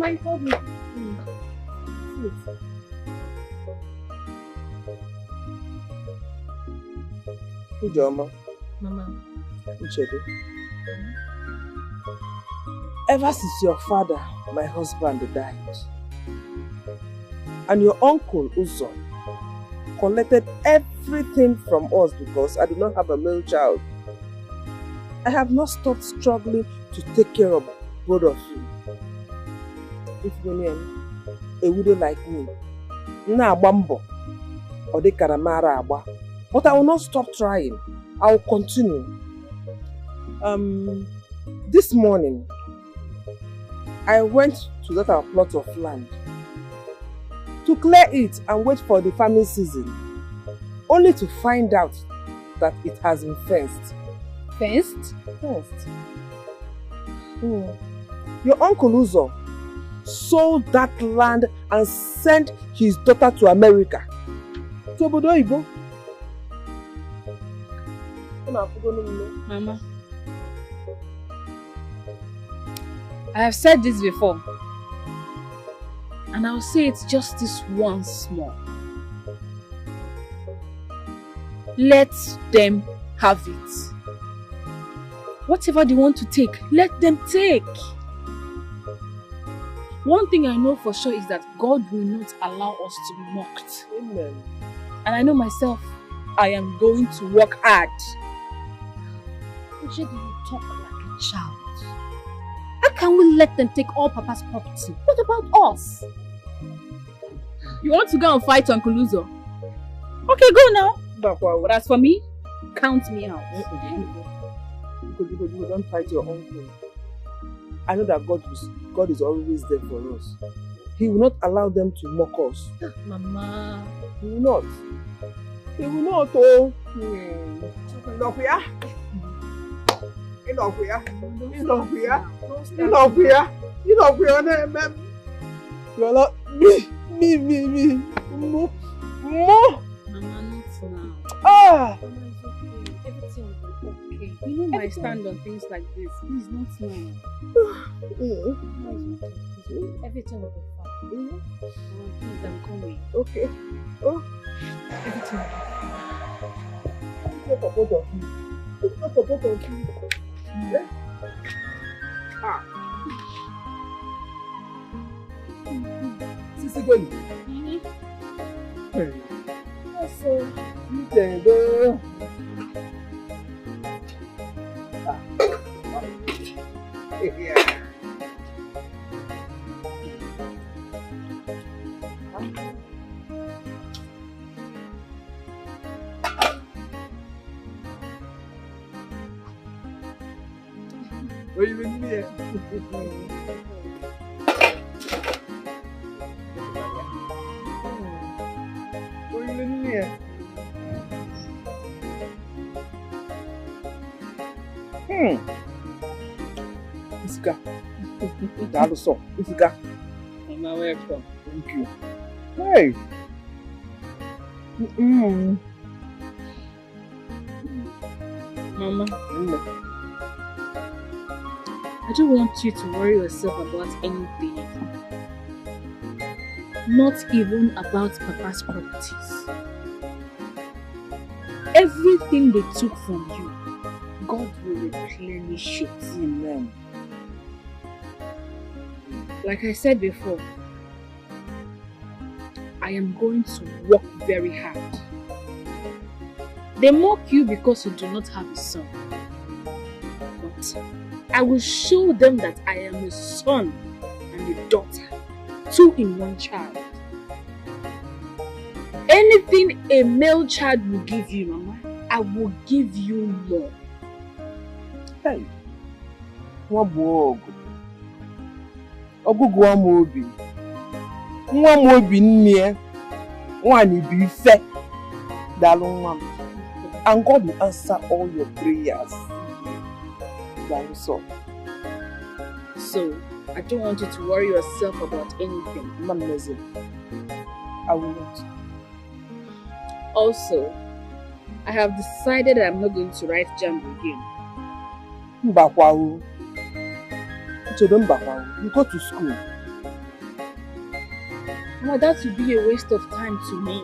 Mama, you told me. Ijoma. Mama. Nchedo. Ever since your father, my husband, died, and your uncle Uzo collected everything from us because I do not have a male child, I have not stopped struggling to take care of both of you. If you a widow like me, but I will not stop trying. I will continue. This morning, I went to that our plot of land to clear it and wait for the farming season, only to find out that it has been fenced. Fenced? Fenced. Your uncle Uzo sold that land and sent his daughter to America. To Obodo Oyibo. Mama, I have said this before, and I'll say it just this once more. Let them have it. Whatever they want to take, let them take. One thing I know for sure is that God will not allow us to be mocked. Amen. And I know myself, I am going to work hard. Nchedo, you talk like a child. How can we let them take all Papa's property? What about us? You want to go and fight Uncle Uzo? Okay, go now. But as for me, count me out. You don't fight your uncle. I know that God is always there for us. He will not allow them to mock us. Mama. He will not. He will not, oh. You're not me. More. Mama, not now. Ah! Mama, it's okay. Everything will be okay. You know my stand on things like this. Please, not now. Mama, it's okay. Everything will be fine. Mama, please, I'm coming. Okay. Oh. Everything will It's not for both of you. It's not for both of you. Yeah? Ah. Sisi Goli. Hey. Also, Nchedo. Ah. Yeah. What are you doing here? What are you doing here? Isika. Daloso. Isika. Mama, welcome. Thank you. Hey. Mama. I don't want you to worry yourself about anything. Not even about Papa's properties. Everything they took from you, God will replenish it. Amen. Like I said before, I am going to work very hard. They mock you because you do not have a son. But I will show them that I am a son and a daughter, 2 in 1 child. Anything a male child will give you, Mama, I will give you more. Hey, what boy? Ogugu amobi. Nwa amobi nne. One be fair. And God will answer all your prayers. So, I don't want you to worry yourself about anything. Amazing. I will not. Also, I have decided that I'm not going to write Jambo again. Mbakwahu. You go to school. Mama, that would be a waste of time to me.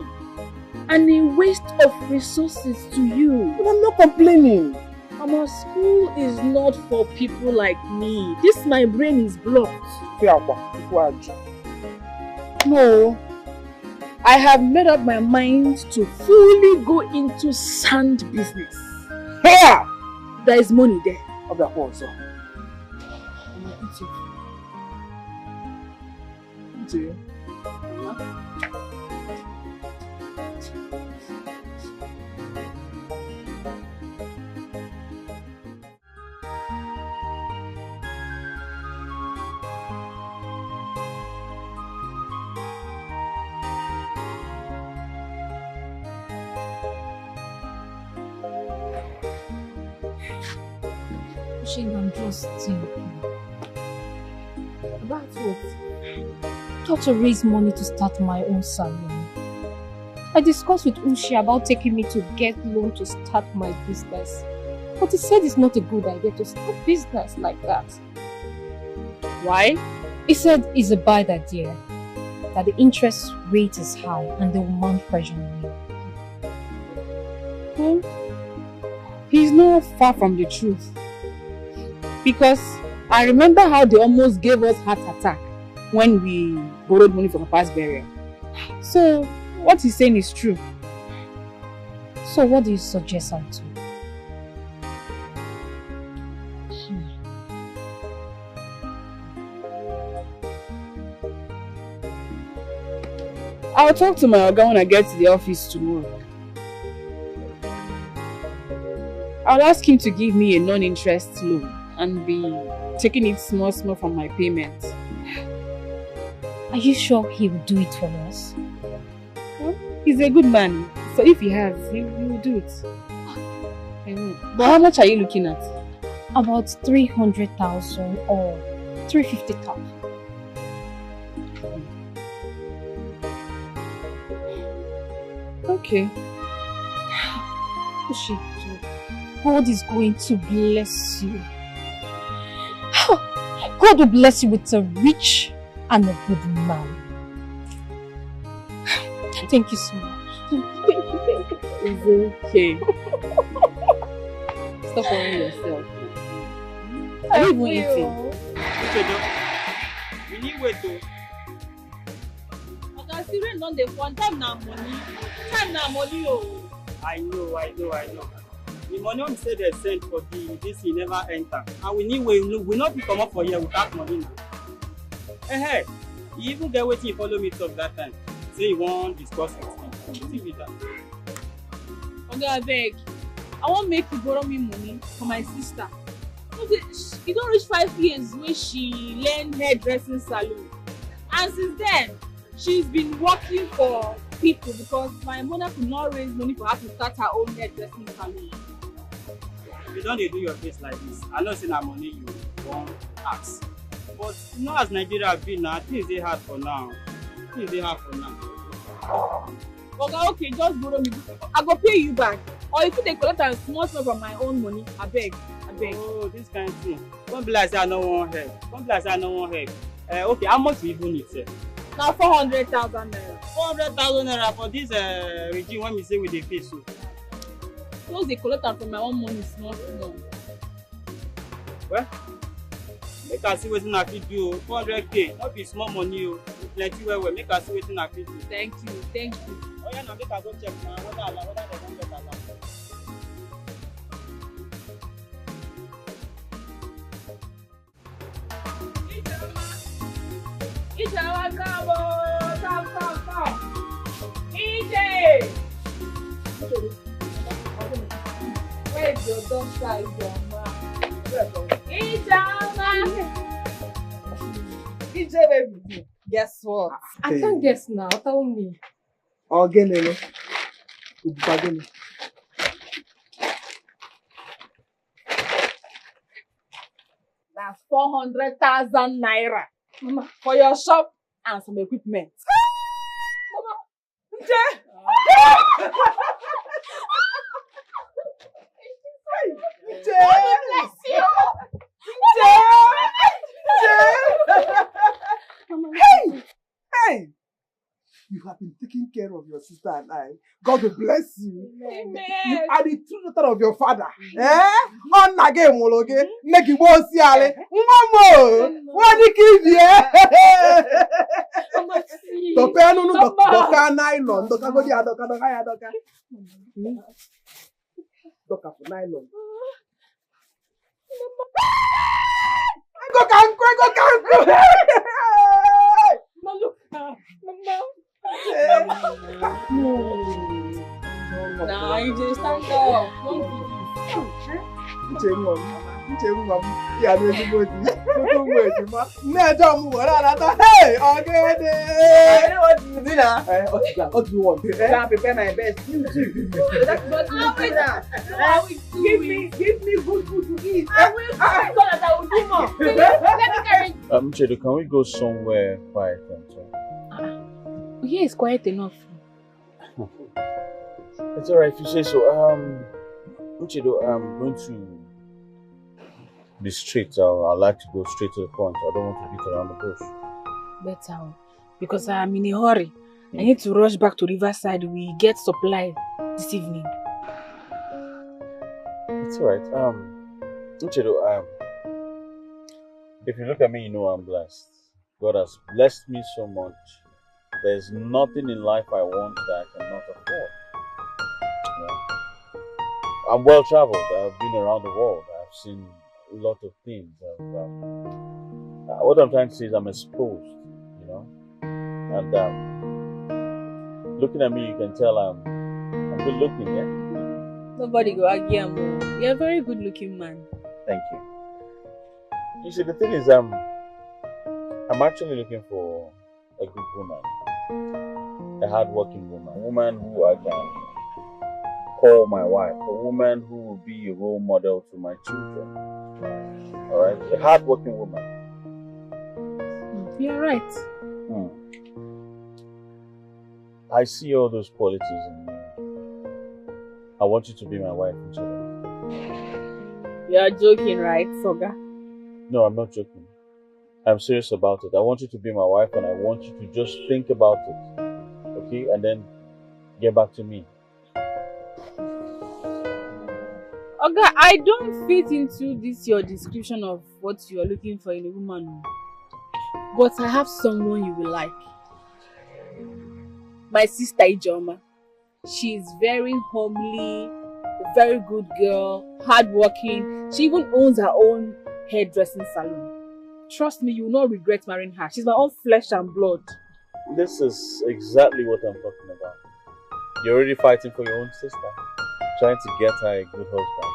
And a waste of resources to you. But I'm not complaining. Mama, school is not for people like me. My brain is blocked. No. I have made up my mind to fully go into sand business. Here! There is money there. I'm just thinking. About what? Got to raise money to start my own salon. I discussed with Ushi about taking me to get loan to start my business. But he said it's not a good idea to start business like that. Why? He said it's a bad idea. That the interest rate is high and they will mount pressure on me. He's not far from the truth. Because I remember how they almost gave us heart attack when we borrowed money from Papa's burial. So, what he's saying is true. So what do you suggest I do? I'll talk to my Oga when I get to the office tomorrow. I'll ask him to give me a non-interest loan and be taking it small from my payment. Are you sure he will do it for us? Well, he's a good man, so if he has, he will do it. But how much are you looking at? About 300,000 or 350,000. Okay. Ushi, God is going to bless you. God will bless you with a rich and a good man. Thank you so much. Thank you. It's okay. Stop worrying yourself. I don't even eating. We need wait to. I see rain on the one time now money. Time now money. I know. The money on say they sent for this he never enter. And we need we not be come up for here without money now. Hey, you even get waiting you follow me talk that time. Say you won't discuss with me. With that. Okay, I beg. I won't make you borrow me money for my sister. It don't reach 5 years when she learned hairdressing salon. And since then, she's been working for people because my mother could not raise money for her to start her own hairdressing salon. You don't do your face like this. I know it's not money you won't ask. But you know as Nigeria been now, things they hard for now. Okay, just borrow me. I go pay you back. Or if you take collect and small from my own money, I beg. Oh, this kind of thing. Don't be like say I no want help. Okay, how much you even need, sir? Now 400,000 naira. 400,000 naira for this regime when we say we dey pay so. Suppose they collect from my own money small. Well, make I see wetin I fit do. 400k, not be small money o. Plenty well. Make I see wetin I fit do. Thank you. Oh yeah, now make I go check now whether they don get allow. Where's your daughter, baby. Guess what? I can't guess now. Tell me. Again. That's 400,000 naira. Mama, for your shop and some equipment. Mama, God bless you. Hey! care of your sister and I. God will bless you. Amen. You are the true daughter of your father. On again, Mologe. Make you more see Ale. Mama! What do you give you? Doka no doka nylon. Doka go dia doka ya doka. Doka for nylon. Go kanku. Mama. Nah, you just stand up. Yeah, no, you go to hey, okay. I know what you do now. What do you want? I prepare my best. You too. That's what you do. Give me good food to eat. I will so that I will do more. Let me carry. Nchedo, can we go somewhere quiet and talk? Here is quiet enough. It's alright if you say so. Nchedo, I'm going to be straight. I like to go straight to the point. I don't want to beat around the bush. Better, because I'm in a hurry. I need to rush back to Riverside. We get supply this evening. It's alright. Nchedo, if you look at me, you know I'm blessed. God has blessed me so much. There's nothing in life I want that I cannot afford. Yeah. I'm well traveled. I've been around the world. I've seen a lot of things. What I'm trying to say is I'm exposed, you know. And looking at me, you can tell I'm good looking, yeah? Nobody go argue. You're a very good looking man. Thank you. You see, the thing is, I'm actually looking for a good woman. A hard-working woman. A woman who I can call my wife. A woman who will be a role model to my children. Alright? A hard-working woman. You're right. I see all those qualities in you. I want you to be my wife, Nchedo. You're joking, right, Soga? No, I'm not joking. I'm serious about it. I want you to be my wife and I want you to just think about it. Okay? And then get back to me. Okay, I don't fit into this your description of what you are looking for in a woman. But I have someone you will like. My sister Ijoma. She is very homely, a very good girl, hardworking. She even owns her own hairdressing salon. Trust me, you will not regret marrying her. She's my own flesh and blood. This is exactly what I'm talking about. You're already fighting for your own sister, trying to get her a good husband.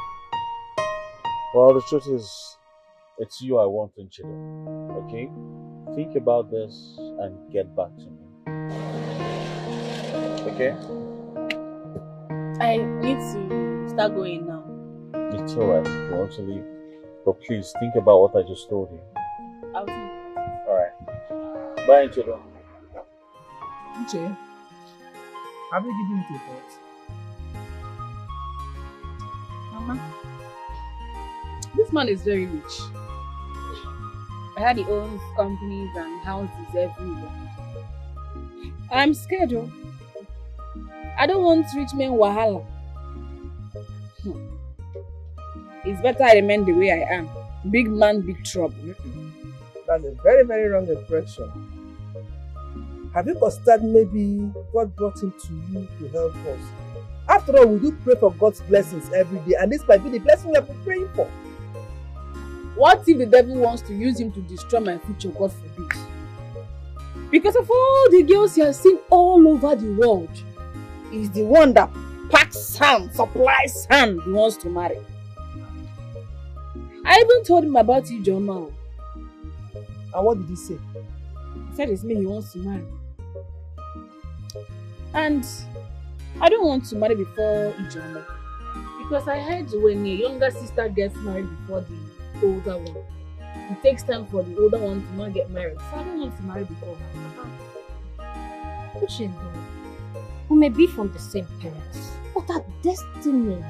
Well, the truth is, it's you I want, Nchedo. Okay? Think about this and get back to me. Okay? I need to start going now. It's alright if you want to leave. But please, think about what I just told you. I'll think. Alright. Bye, Nchedo. Uche, have you given it a thought? Mama, this man is very rich. I heard he owns companies and houses everywhere. I'm scared, oh. I don't want rich men wahala. It's better I remain the way I am. Big man, big trouble. That's a very, very wrong impression. Have you considered maybe God brought him to you to help us? After all, we do pray for God's blessings every day, and this might be the blessing we have been praying for. What if the devil wants to use him to destroy my future? God forbid. Because of all the girls he has seen all over the world, he's the one that packs sand, supplies sand he wants to marry. I even told him about Ijoma. And what did he say? He said it's me he wants to marry. And I don't want to marry before Ijoma. Because I heard when a younger sister gets married before the older one, it takes time for the older one to not get married. So I don't want to marry before her. Nchedo, we may be from the same parents, but our destinies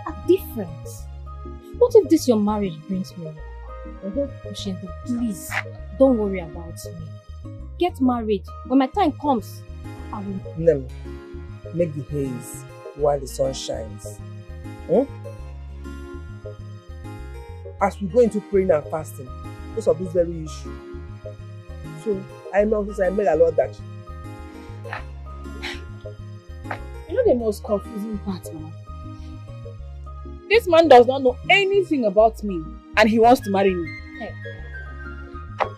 are different. What if this your marriage brings me? Nchedo, please, don't worry about me. Get married. When my time comes, I will. Nem, make the haze while the sun shines. Hmm? As we go into praying and fasting, because of this very issue. So, I know this, I make a lot that. You know the most confusing part, Mama? This man does not know anything about me and he wants to marry me. Hey.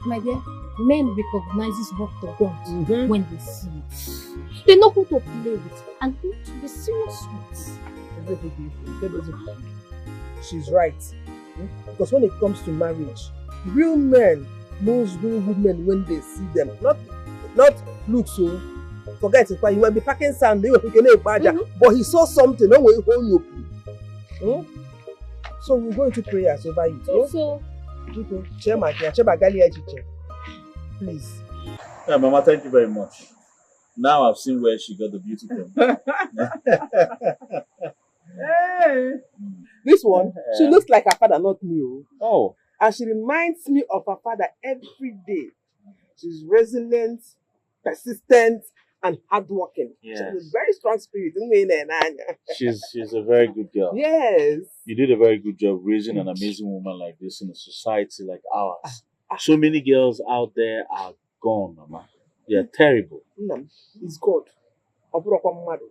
My dear, men recognizes what they want when they see it. They know who to play with and who to be serious with. She's right. Because when it comes to marriage, real men knows real women when they see them. Not look so. Forget it, you will be packing sand, but he saw something, no way hold you. So we're going to prayers over you. So, please. Yeah, Mama, thank you very much. Now I've seen where she got the beauty from. Hey. This one, she looks like her father, not me. Oh. And she reminds me of her father every day. She's resilient, persistent, and hardworking. Yes. She has a very strong spirit. She's a very good girl. Yes. You did a very good job raising an amazing woman like this in a society like ours. So many girls out there are gone, Mama. They are terrible. It's God.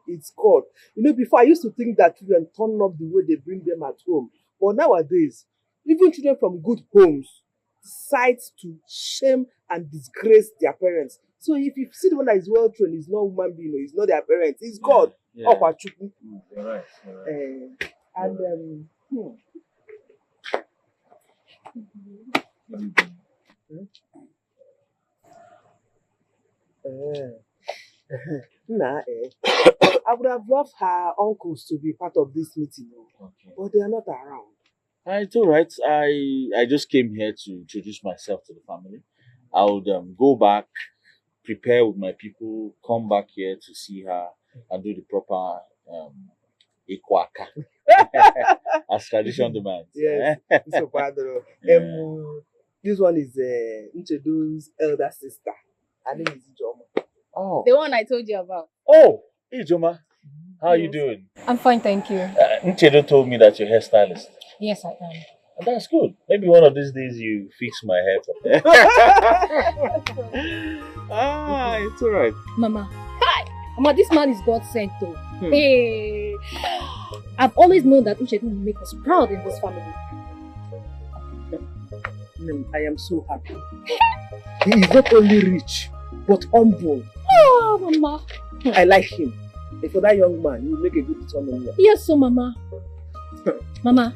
It's God. You know, before I used to think that children turn up the way they bring them at home. But nowadays, even children from good homes decide to shame and disgrace their parents. So if you see the one that is well trained, it's not human being, it's not their parents, it's God. Yeah. You're right. I would have loved her uncles to be part of this meeting, but they are not around. It's all right. I just came here to introduce myself to the family. I would go back, prepare with my people, come back here to see her and do the proper ikwaka as tradition demands. Yes. This one is Nchedo's elder sister. Her name is Ijoma. Oh. The one I told you about. Oh, Ijoma. How are you doing? I'm fine, thank you. Nchedo told me that you're a hairstylist. Yes, I am. And that's good. Maybe one of these days you fix my hair for me. It's all right. Mama. Hi! Mama, this man is God sent though. Hey! I've always known that Nchedo will make us proud in this family. I am so happy. He is not only rich, but humble. Oh, Mama. I like him. And for that young man, he will make a good son-in-law. Yes, so Mama. Mama,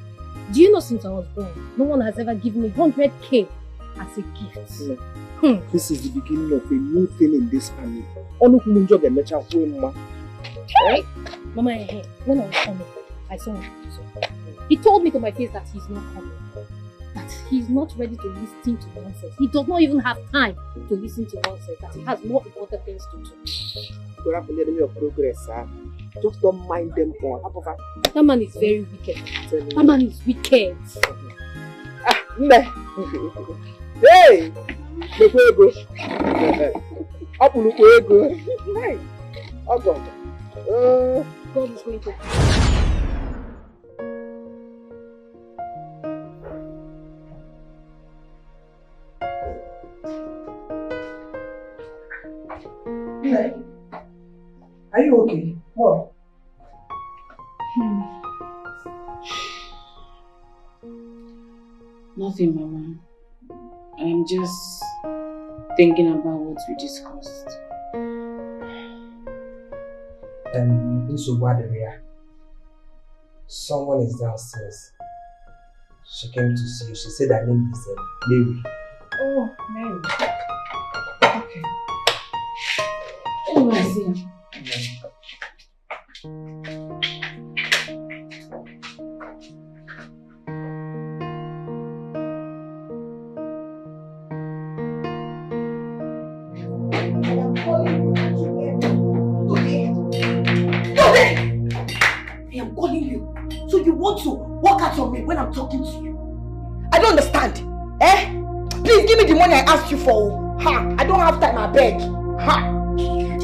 do you know since I was born, no one has ever given me 100k as a gift? No. This is the beginning of a new thing in this family. Hey! Mama, when I was coming, I saw him. He told me to my face that he's not coming. That he's not ready to listen to nonsense. He does not even have time to listen to nonsense. That he has more important things to do. You have to let them your progress, sir. Just don't mind them all. That man is very wicked. That man is wicked. Hey! Look where you go. Up look where you go. Hey! Oh God. God is going to... Are you okay? What? Nothing, Mama. I'm just thinking about what we discussed. Someone is downstairs. She came to see you. She said her name is Mary. Oh, Mary. Okay. Anyway, I see her. When I'm talking to you, I don't understand. Please give me the money I asked you for. I don't have time, I beg. You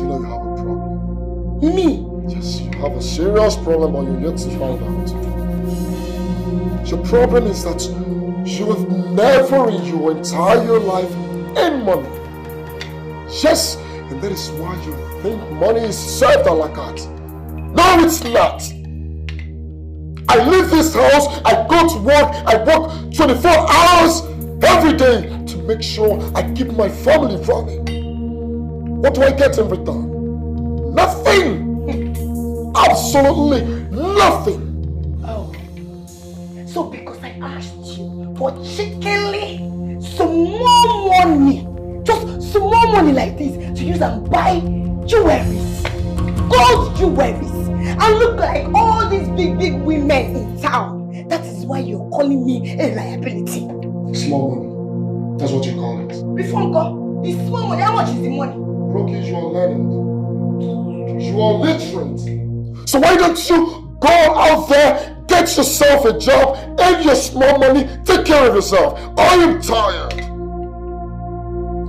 know you have a problem. Me? Yes, you have a serious problem, but you're yet to find out. Your problem is that you have never in your entire life earned money. Yes, and that is why you think money is served a la carte. No, it's not. I leave this house, I go to work, I work 24 hours every day to make sure I keep my family running. What do I get in return? Nothing! Absolutely nothing! Oh. So because I asked you for cheekily some more money, just some more money like this to use and buy jewelries, gold jewelries, and look like all these big women in town. That is why you're calling me a liability. Small money. That's what you call it. Before God, it's small money. How much is the money? Rocky, you are learned. You are literate. So why don't you go out there, get yourself a job, earn your small money, take care of yourself. I am tired.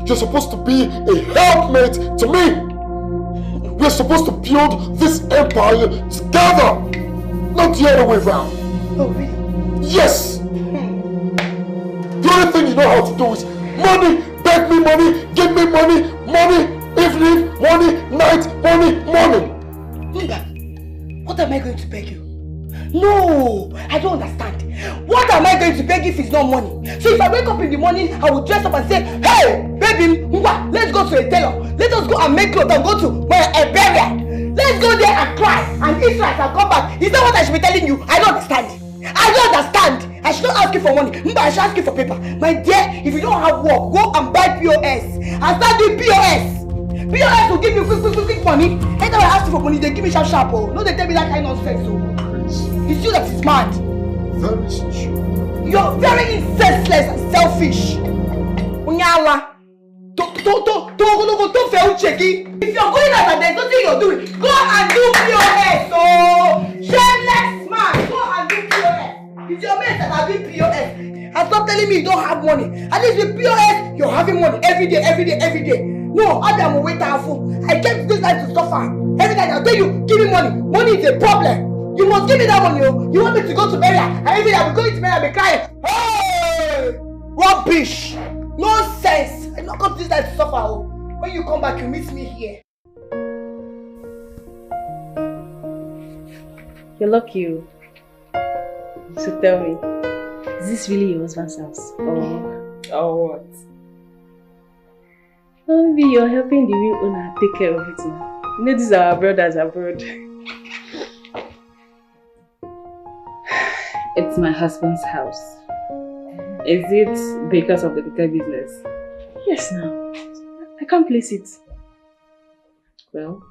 You're supposed to be a helpmate to me. We're supposed to build this empire together, not the other way around. Oh, really? Yes! The only thing you know how to do is money, beg me money, give me money, money, evening, money, night, money. Mba, what am I going to beg you? No, I don't understand. What am I going to beg if it's not money? So if I wake up in the morning, I will dress up and say, hey, baby, let's go to a tailor. Let us go and make clothes and go to a burial. Let's go there and cry and eat rice and come back. Is that what I should be telling you? I don't understand. I don't understand. I should not ask you for money. Mba, I should ask you for paper. My dear, if you don't have work, go and buy POS. And start doing POS. POS will give you quick money. Anytime I ask you for money, they give me sharp. Oh. No, they tell me that kind of nonsense. Oh. It's you that is mad. Very true. You're very senseless and selfish. Unyawa. If you're going out and there's nothing you're doing, go and do POS. Oh, shameless man, go and do POS. It's your mates that are doing POS. And stop telling me you don't have money. At least with POS, you're having money every day. No, I'm a waiter. I came to this life to suffer. Every time I tell you, give me money. Money is a problem. You must give me that money. You want me to go to burial? And every day I'm going to burial, I'll be crying. Hey! Rubbish! Nonsense! I don't come to this life to suffer. Oh. When you come back, you meet me here. You're lucky. So tell me, is this really your husband's house? Or what? Maybe you're helping the real owner take care of it now. You know, these are our brothers abroad. It's my husband's house. Is it because of the Dikeh business? Yes, now. I can't place it. Well,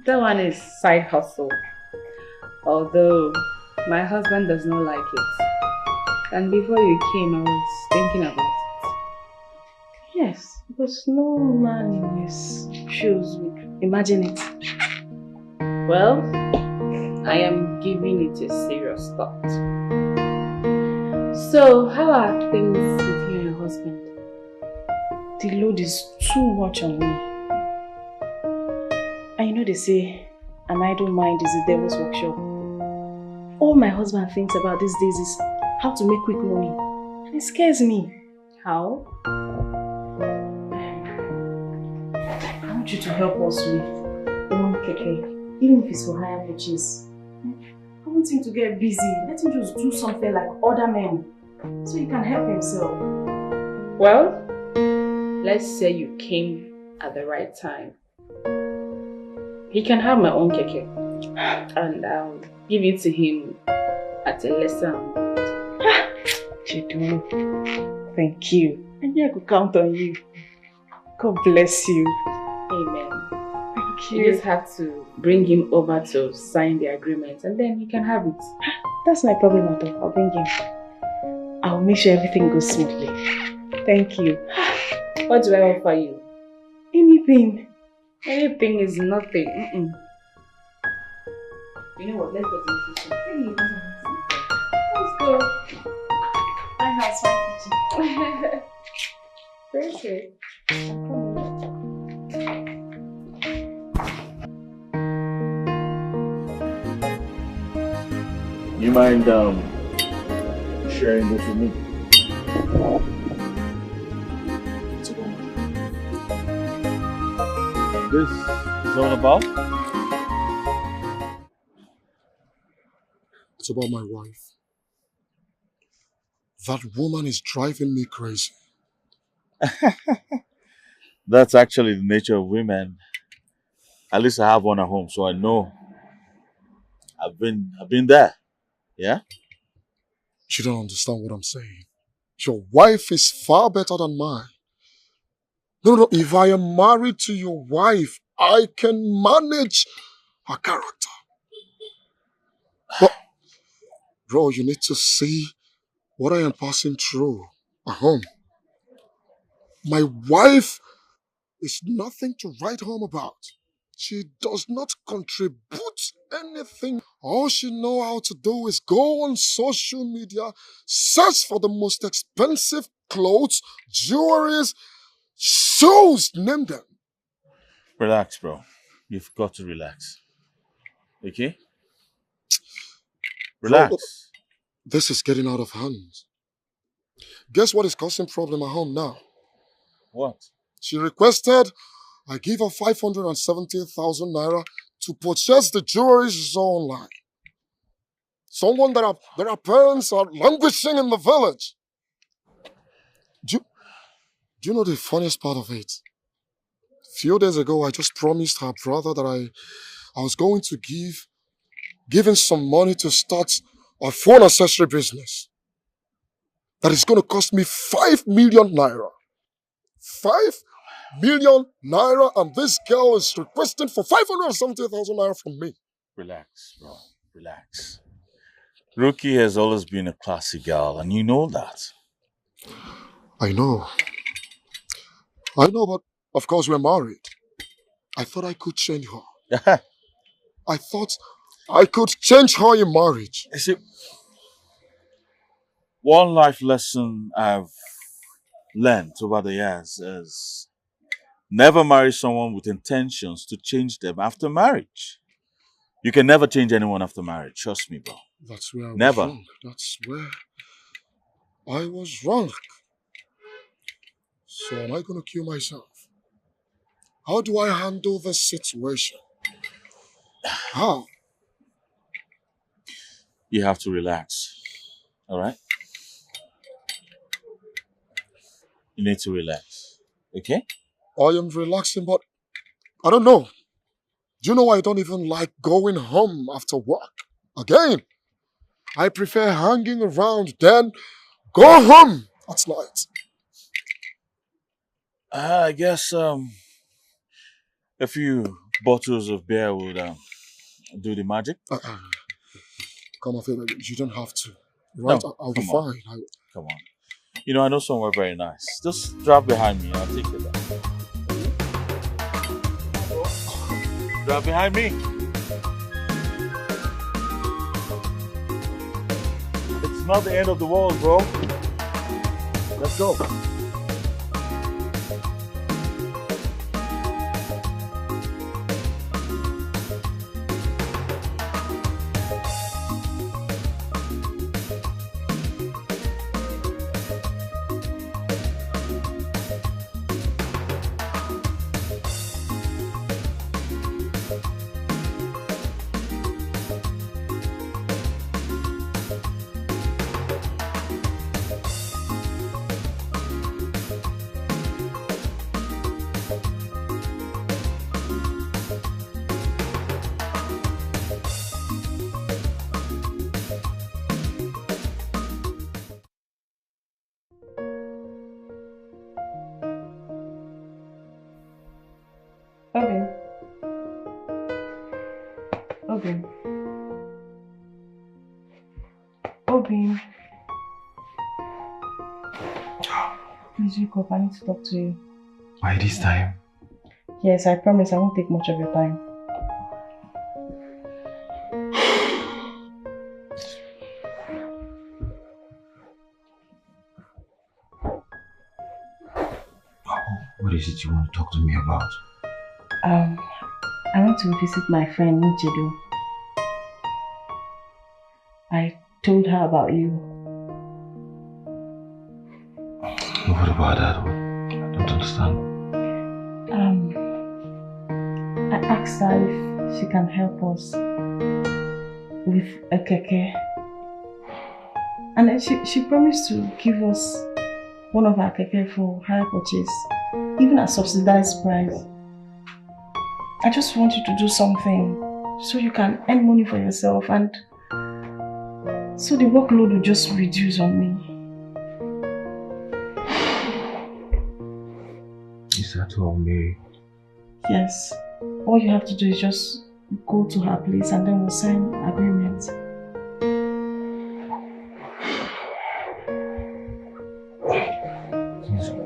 that one is side hustle. Although, my husband does not like it. And before you came, I was thinking about it. Yes, because no man in his shoes would imagine it. Well, I am giving it a serious thought. So, how are things with you and your husband? The load is too much on me. And you know they say, an idle mind is the devil's workshop. All my husband thinks about these days is how to make quick money. And it scares me. How? I want you to help us with one keke, even if it's for higher purchase. I want him to get busy. Let him just do something like other men, so he can help himself. Well, let's say you came at the right time. He can have my own keke, and I'll give it to him at a lesser amount. Nchedo, thank you. I knew I could count on you. God bless you. Amen. Thank you. You just have to bring him over to sign the agreement and then he can have it. That's my problem at all. I'll bring him. I'll make sure everything goes smoothly. Thank you. What do I offer you? Anything. Anything is nothing. You know what? Let's go to the kitchen. Let's go. My house, my kitchen. Very good. I'm coming. You mind sharing this with me? This is all about? It's about my wife. That woman is driving me crazy. That's actually the nature of women. At least I have one at home, so I know. I've been there. Yeah? You don't understand what I'm saying. Your wife is far better than mine. No. If I am married to your wife, I can manage her character. But, bro, you need to see what I am passing through at home. My wife is nothing to write home about. She does not contribute anything. All she knows how to do is go on social media, search for the most expensive clothes, jewelries, shoes, name them. Relax, bro. You've got to relax. Okay? Relax. Bro, this is getting out of hand. Guess what is causing problem at home now? What? She requested I give her 570,000 naira to purchase the jewelry she saw online. Someone that her parents are languishing in the village. Do you know the funniest part of it? A few days ago, I just promised her brother that I was going to give him some money to start a phone accessory business. That is going to cost me 5 million naira. 5 million naira, and this girl is requesting for 570,000 naira from me. Relax, bro. Relax. Ruki has always been a classy girl, and you know that. I know, but of course we're married. I thought I could change her. I thought I could change her in marriage. You see, one life lesson I've learned over the years is never marry someone with intentions to change them after marriage. You can never change anyone after marriage. Trust me, bro. That's where I was Never. wrong. That's where I was wrong. So am I going to kill myself? How do I handle this situation? How? You have to relax. All right? You need to relax. Okay? I am relaxing, but I don't know. Do you know I don't even like going home after work? Again, I prefer hanging around than go home at night. I guess a few bottles of beer would do the magic. Come on, Phil, you don't have to. Right? No, I'll be come on. fine. Come on. You know, I know somewhere very nice. Just drive behind me. I'll take you there. Drive behind me. It's not the end of the world, bro. Let's go. Obin. Please wake up, I need to talk to you. By this time? Yes, I promise I won't take much of your time. What is it you want to talk to me about? I went to visit my friend Nchedo. I told her about you. What about that? I don't understand. I asked her if she can help us with a keke. And then she promised to give us one of our keke for hire purchase, even at subsidized price. I just want you to do something so you can earn money for yourself, and so the workload will just reduce on me. Is that all, Mary? Yes. All you have to do is just go to her place and then we'll sign agreement. Please go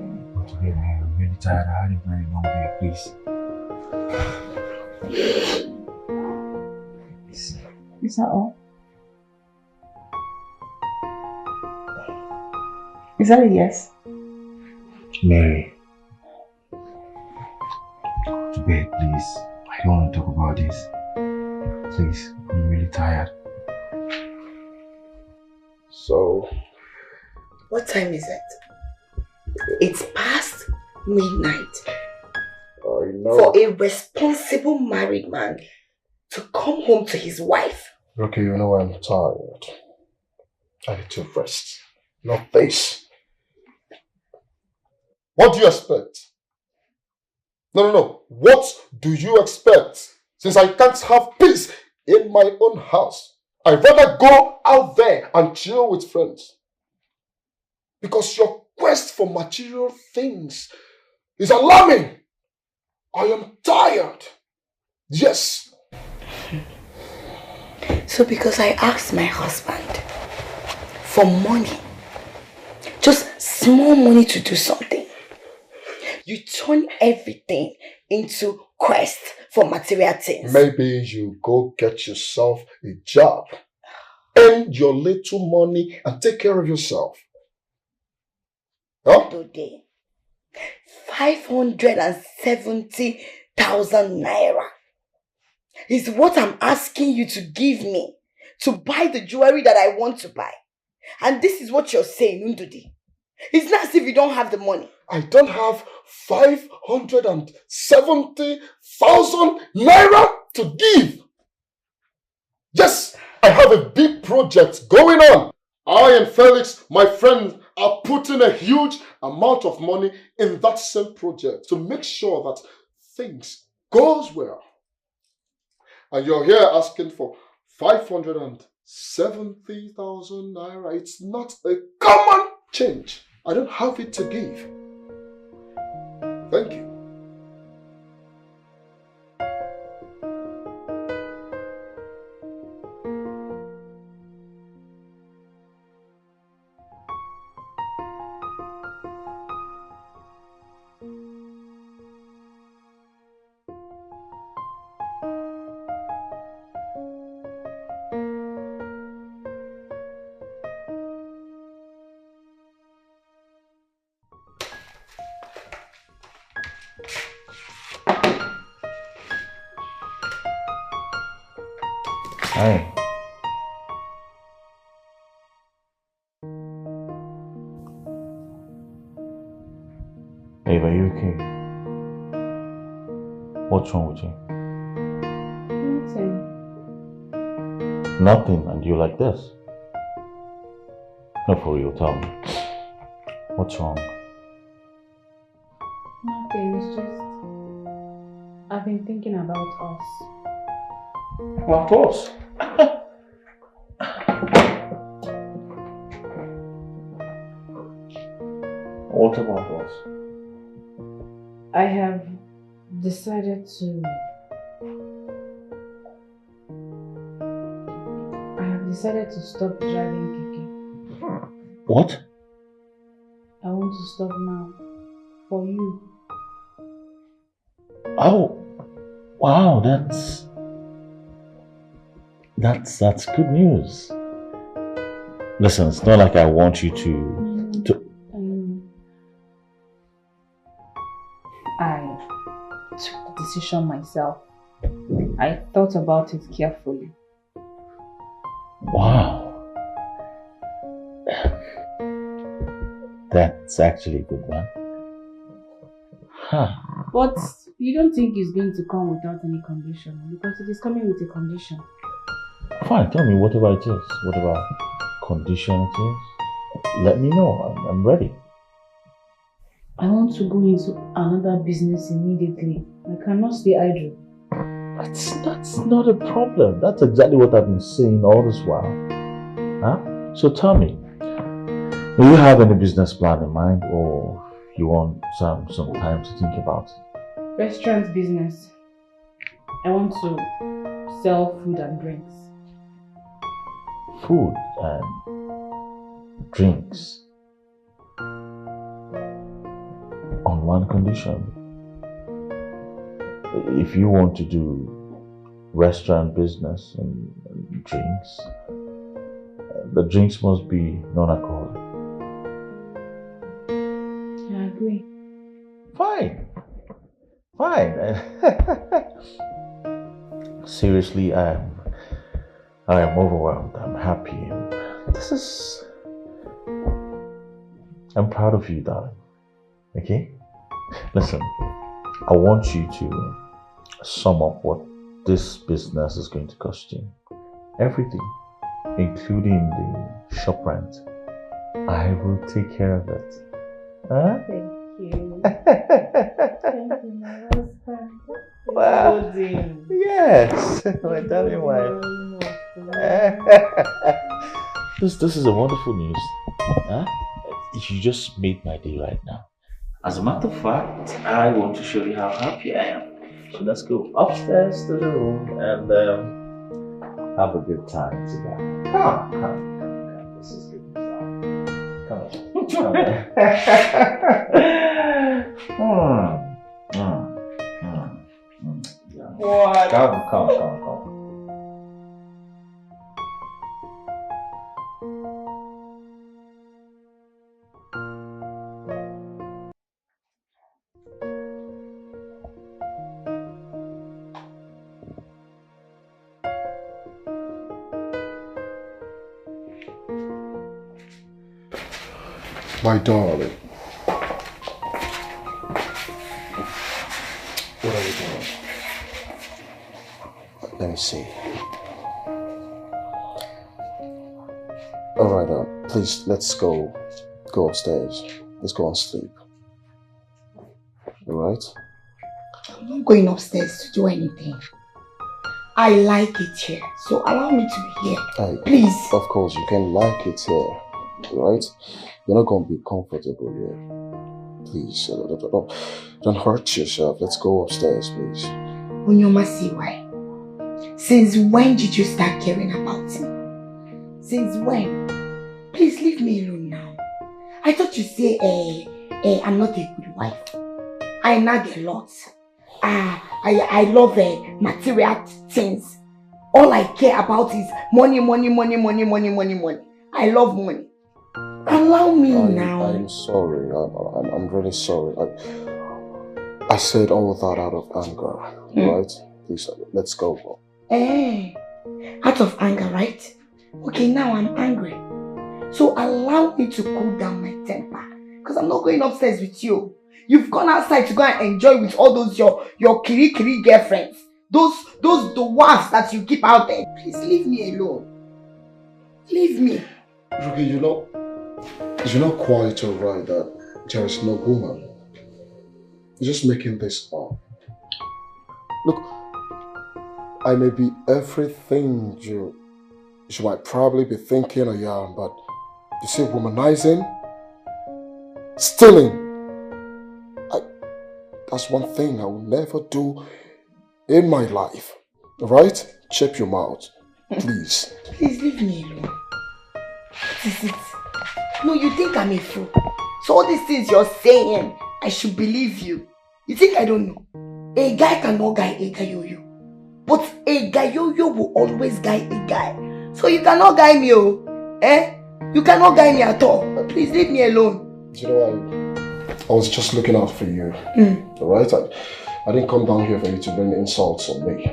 to bed, Mary. I'm really tired. I had a very long day, please. Is that all? Is that a yes? Mary. Go to bed, please. I don't want to talk about this. Please, I'm really tired. So, What time is it? It's past midnight. I know. For a responsible married man to come home to his wife. Okay, you know I'm tired. I need to rest. Not this. What do you expect? No. What do you expect? Since I can't have peace in my own house, I'd rather go out there and chill with friends. Because your quest for material things is alarming. I am tired. Yes. So because I asked my husband for money, just small money to do something, you turn everything into quest for material things. Maybe you go get yourself a job, earn your little money and take care of yourself. Huh? Today, 570,000 naira is what I'm asking you to give me to buy the jewelry that I want to buy. And this is what you're saying, Ndudi. It's not as if you don't have the money. I don't have 570,000 naira to give. Yes, I have a big project going on. I and Felix, my friend, are putting a huge amount of money in that same project to make sure that things goes well. And you're here asking for 570,000 naira. It's not a common change. I don't have it to give. Thank you. Hi. Babe, are you okay? What's wrong with you? Nothing. Nothing, and you like this? No, for real, tell me. What's wrong? Nothing, it's just I've been thinking about us. Of course. What about us? I have decided to stop driving Keke. What? I want to stop now. For you. Oh, wow, that's good news. Listen, it's not like I want you to. I took the decision myself. I thought about it carefully. Wow. That's actually a good one. Huh. But you don't think it's going to come without any condition? Because it is coming with a condition. Fine, tell me whatever it is. Whatever condition it is. Let me know. I'm ready. I want to go into another business immediately. I cannot stay idle. That's not a problem. That's exactly what I've been saying all this while. Huh? So tell me, do you have any business plan in mind, or you want some time to think about it? Restaurant business. I want to sell food and drinks. Food and drinks. On one condition. If you want to do restaurant business and drinks, the drinks must be non-alcoholic. I agree. Fine. Seriously, I am overwhelmed. I'm happy. I'm proud of you, darling. Okay? Listen, I want you to sum up what this business is going to cost you. Everything, including the shop rent. I will take care of it. Huh? Thank you. Thank you, my husband. Wow. Yes, my darling wife. This is a wonderful news. Huh? You just made my day right now. As a matter of fact, I want to show you how happy I am. So let's go upstairs to the room and have a good time together. Come. This is good. Come on. What? Come. My darling. What are you doing? Let me see. Alright, please, let's go upstairs. Let's go and sleep. Alright? I'm not going upstairs to do anything. I like it here, so allow me to be here. Please. Of course, you can like it here, right? You're not going to be comfortable here. Please, don't hurt yourself. Let's go upstairs, please. Onyoma, see why? Since when did you start caring about me? Since when? Please leave me alone now. I thought you say, I'm not a good wife. I nag a lot. I love material things. All I care about is money. I love money. Allow me now. I'm sorry. I'm really sorry. I said all that out of anger, right? Please, let's go. Out of anger, right? Okay, now I'm angry. So allow me to cool down my temper. Because I'm not going upstairs with you. You've gone outside to go and enjoy with all those your kiri girlfriends. Those the wives that you keep out there. Please leave me alone. Leave me. Ruki, you're not quite alright that there is no woman. You're just making this up. Look, I may be everything you might probably be thinking I am, but you see, womanizing, stealing, that's one thing I will never do in my life. Alright? Check your mouth, please. Please leave me alone. What is it? No, you think I'm a fool. So all these things you're saying, I should believe you. You think I don't know? A guy cannot guide a gayoyo. But a gayoyo will always guide a guy. So you cannot guide me, oh. You cannot guide me at all. Please leave me alone. You know, I was just looking out for you. Alright? I didn't come down here for you to bring insults on me.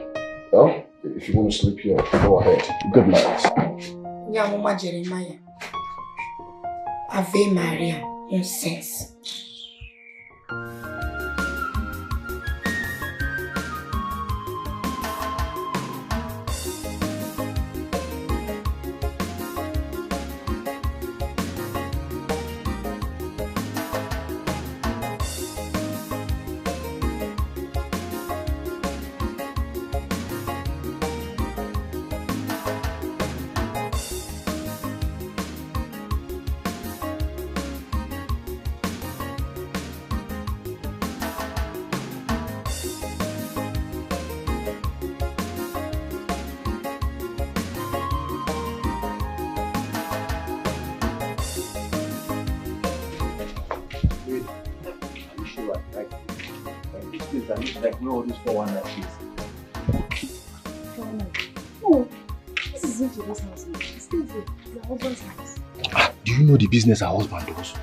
Yeah? If you want to sleep here, go ahead. Good night. Nyamuma Jeremiah. Ave Maria. Nonsense. Like where all this 419 No, this is into this house. It's still the husband's house. Do you know the business her husband does?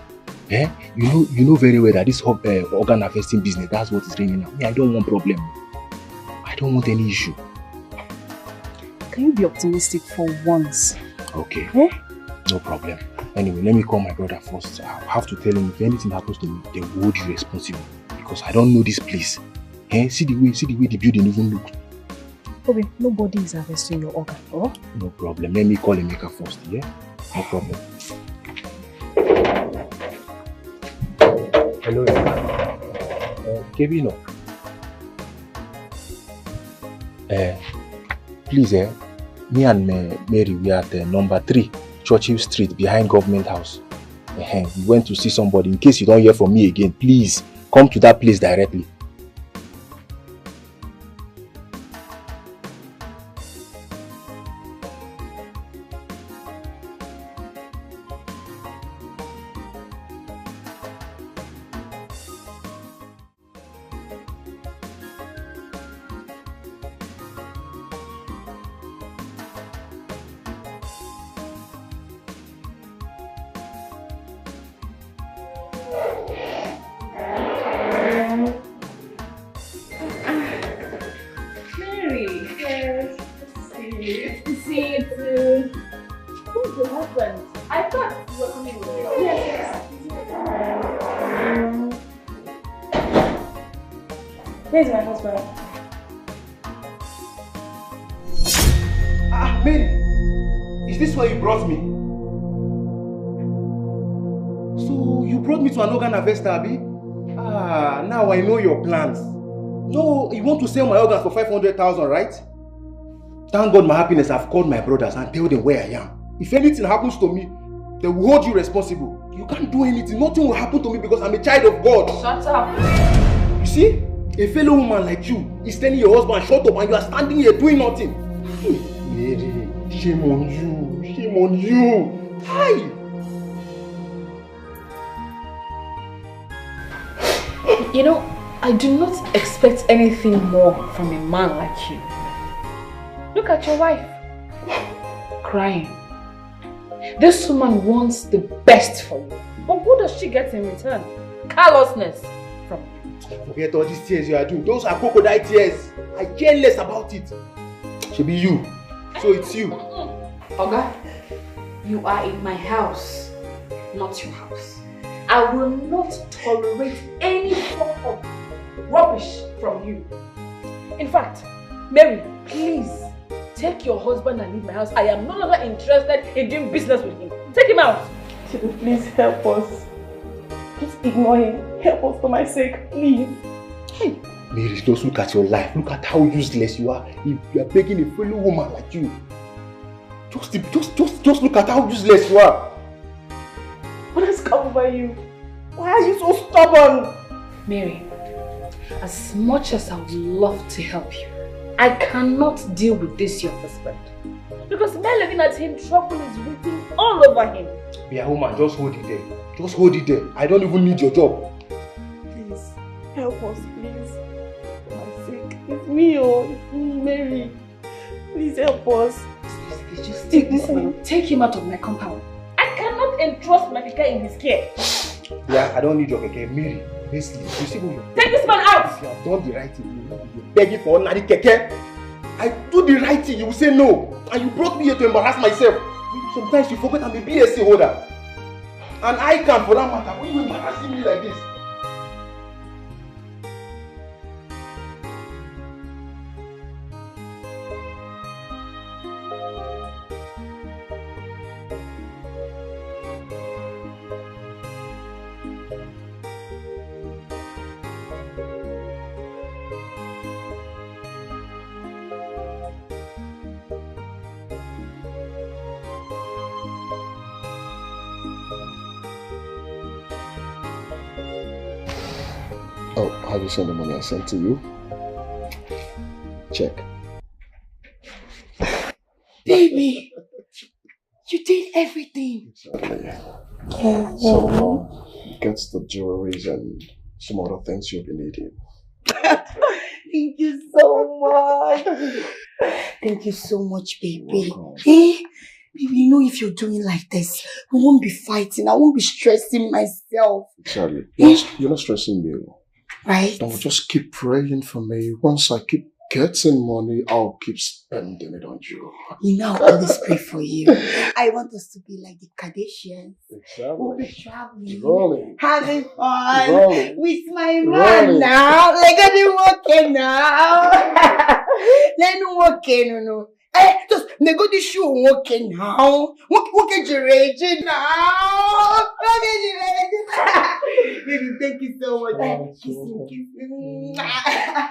Eh? You know very well that this organ harvesting business, that's what is ringing now. I don't want problem. I don't want any issue. Can you be optimistic for once? Okay. Eh? No problem. Anyway, let me call my brother first. I'll have to tell him if anything happens to me, they will hold you responsible. Because I don't know this place. Eh? See the way the building even looks. Okay, nobody is harvesting your organ, oh? No problem. Let me call Emeka first, yeah? No problem. Hello, Emeka. Kevin, please, me and Mary, we are at number 3, Churchill Street, behind Government House. We went to see somebody. In case you don't hear from me again, please come to that place directly. Where's my husband? Mary! Is this why you brought me? So, you brought me to an organ harvester, Abi? Now I know your plans. No, you want to sell my organs for 500,000, right? Thank God my happiness, I've called my brothers and tell them where I am. If anything happens to me, they will hold you responsible. You can't do anything. Nothing will happen to me because I'm a child of God. Shut up. You see? A fellow woman like you is telling your husband shut up and you are standing here doing nothing. Mary, shame on you. Shame on you. Hi. You know, I do not expect anything more from a man like you. Look at your wife. Crying. This woman wants the best for you. But what does she get in return? Callousness from you. Forget all these tears you are doing. Those are crocodile tears. I care less about it. Should be you. So it's you. Oga, you are in my house, not your house. I will not tolerate any form of rubbish from you. In fact, Mary, please take your husband and leave my house. I am no longer interested in doing business with him. Take him out. Please help us. Just ignore him. Help us for my sake, please. Hey, Mary, just look at your life. Look at how useless you are. You are begging a fellow woman like you. Just look at how useless you are. What has come over you? Why are you so stubborn? Mary, as much as I would love to help you, I cannot deal with this your husband. Because by looking at him, trouble is written all over him. Be a woman, just hold it there. Just hold it there. I don't even need your job. Please, help us, please. For my sake. It's me, it's me, Mary. Please help us. Just take this man. Take him out of my compound. I cannot entrust my keke in his care. Yeah, I don't need your keke. Mary, basically, you see who you are. Take this man out! If you have done the right thing, you will be begging for ordinary keke. I do the right thing, you will say no. And you brought me here to embarrass myself. Sometimes you forget I'm a BSc holder. And I can, for that matter, when you embarrassing me like this. Oh, have you sent the money I sent to you? Check. Baby, you did everything. Exactly. Oh. So, get the jewelries and some other things you'll be needing. Thank you so much. Thank you so much, baby. Hey, baby, you know if you're doing like this, we won't be fighting. I won't be stressing myself. Exactly. You're not stressing me. Right? Don't just keep praying for me. Once I keep getting money, I'll keep spending it on you. You know, I'll always pray for you. I want us to be like the Kardashians. Exactly. We'll be traveling, Rolling. having fun Rolling. with my man now. Like I didn't working now. Then working, no. Just nego the show working now. Working your now. Baby, thank you so much.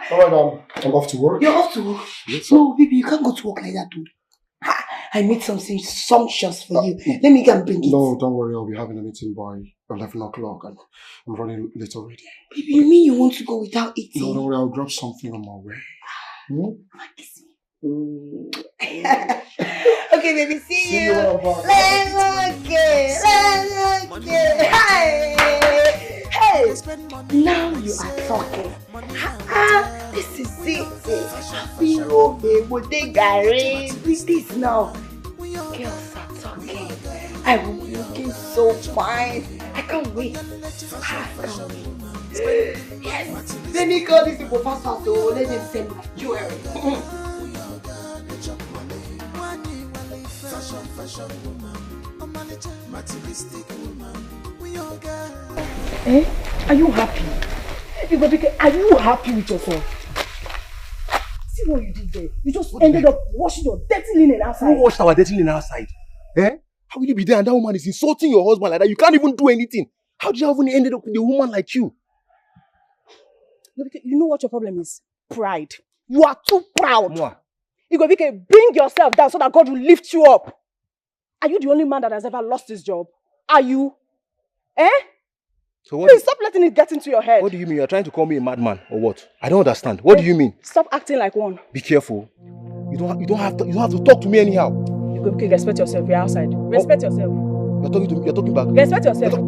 Alright, I'm off to work. You're off to work? Yes, No, baby, you can't go to work like that, too. I made something sumptuous for you. Let me go and bring it. No, don't worry. I'll be having a meeting by 11 o'clock and I'm running late already. Baby, you mean you want to go without eating? No, don't worry. I'll grab something on my way. Kiss me. Okay, baby, see you. Let's go. Hey, now you are talking. This is it. We will be able to take with this now. Girls are talking. I will be looking so fine. I can't wait. I can't wait. Yes. Let me call these people fast fast. So let them send my jewelry. Eh? Are you happy? Are you happy with yourself? See what you did there? You just ended up washing your dirty linen outside. Who washed our dirty linen outside? Eh? How will you be there and that woman is insulting your husband like that? You can't even do anything. How did you even ended up with a woman like you? You know what your problem is? Pride. You are too proud. Moi. Igobike, bring yourself down so that God will lift you up. Are you the only man that has ever lost his job? Are you? Eh? So what? Please stop letting it get into your head. What do you mean? You're trying to call me a madman or what? I don't understand. What do you mean? Stop acting like one. Be careful. You don't have to talk to me anyhow. Igobike, respect yourself. You're outside. Respect yourself. You're talking to me. You're talking back. Respect yourself.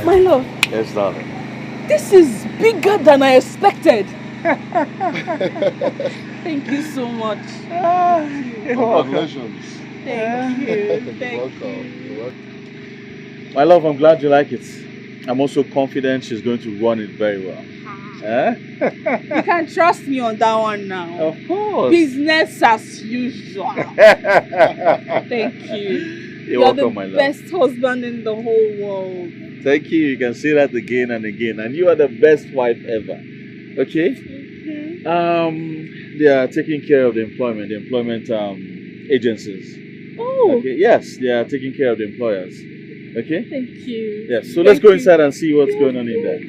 My love. Yes, darling. This is bigger than I expected. Thank you so much. Congratulations. Thank you. Thank you. You're welcome. My love, I'm glad you like it. I'm also confident she's going to run it very well. You can trust me on that one now. Of course. Business as usual. Thank you. You're welcome, my the love. best husband in the whole world. Thank you. You can say that again and again. And you are the best wife ever. Okay? They are taking care of the employment agencies. Oh. Okay. Yes, they are taking care of the employers. Okay? Thank you. Yes. So let's go inside and see what's going on in there.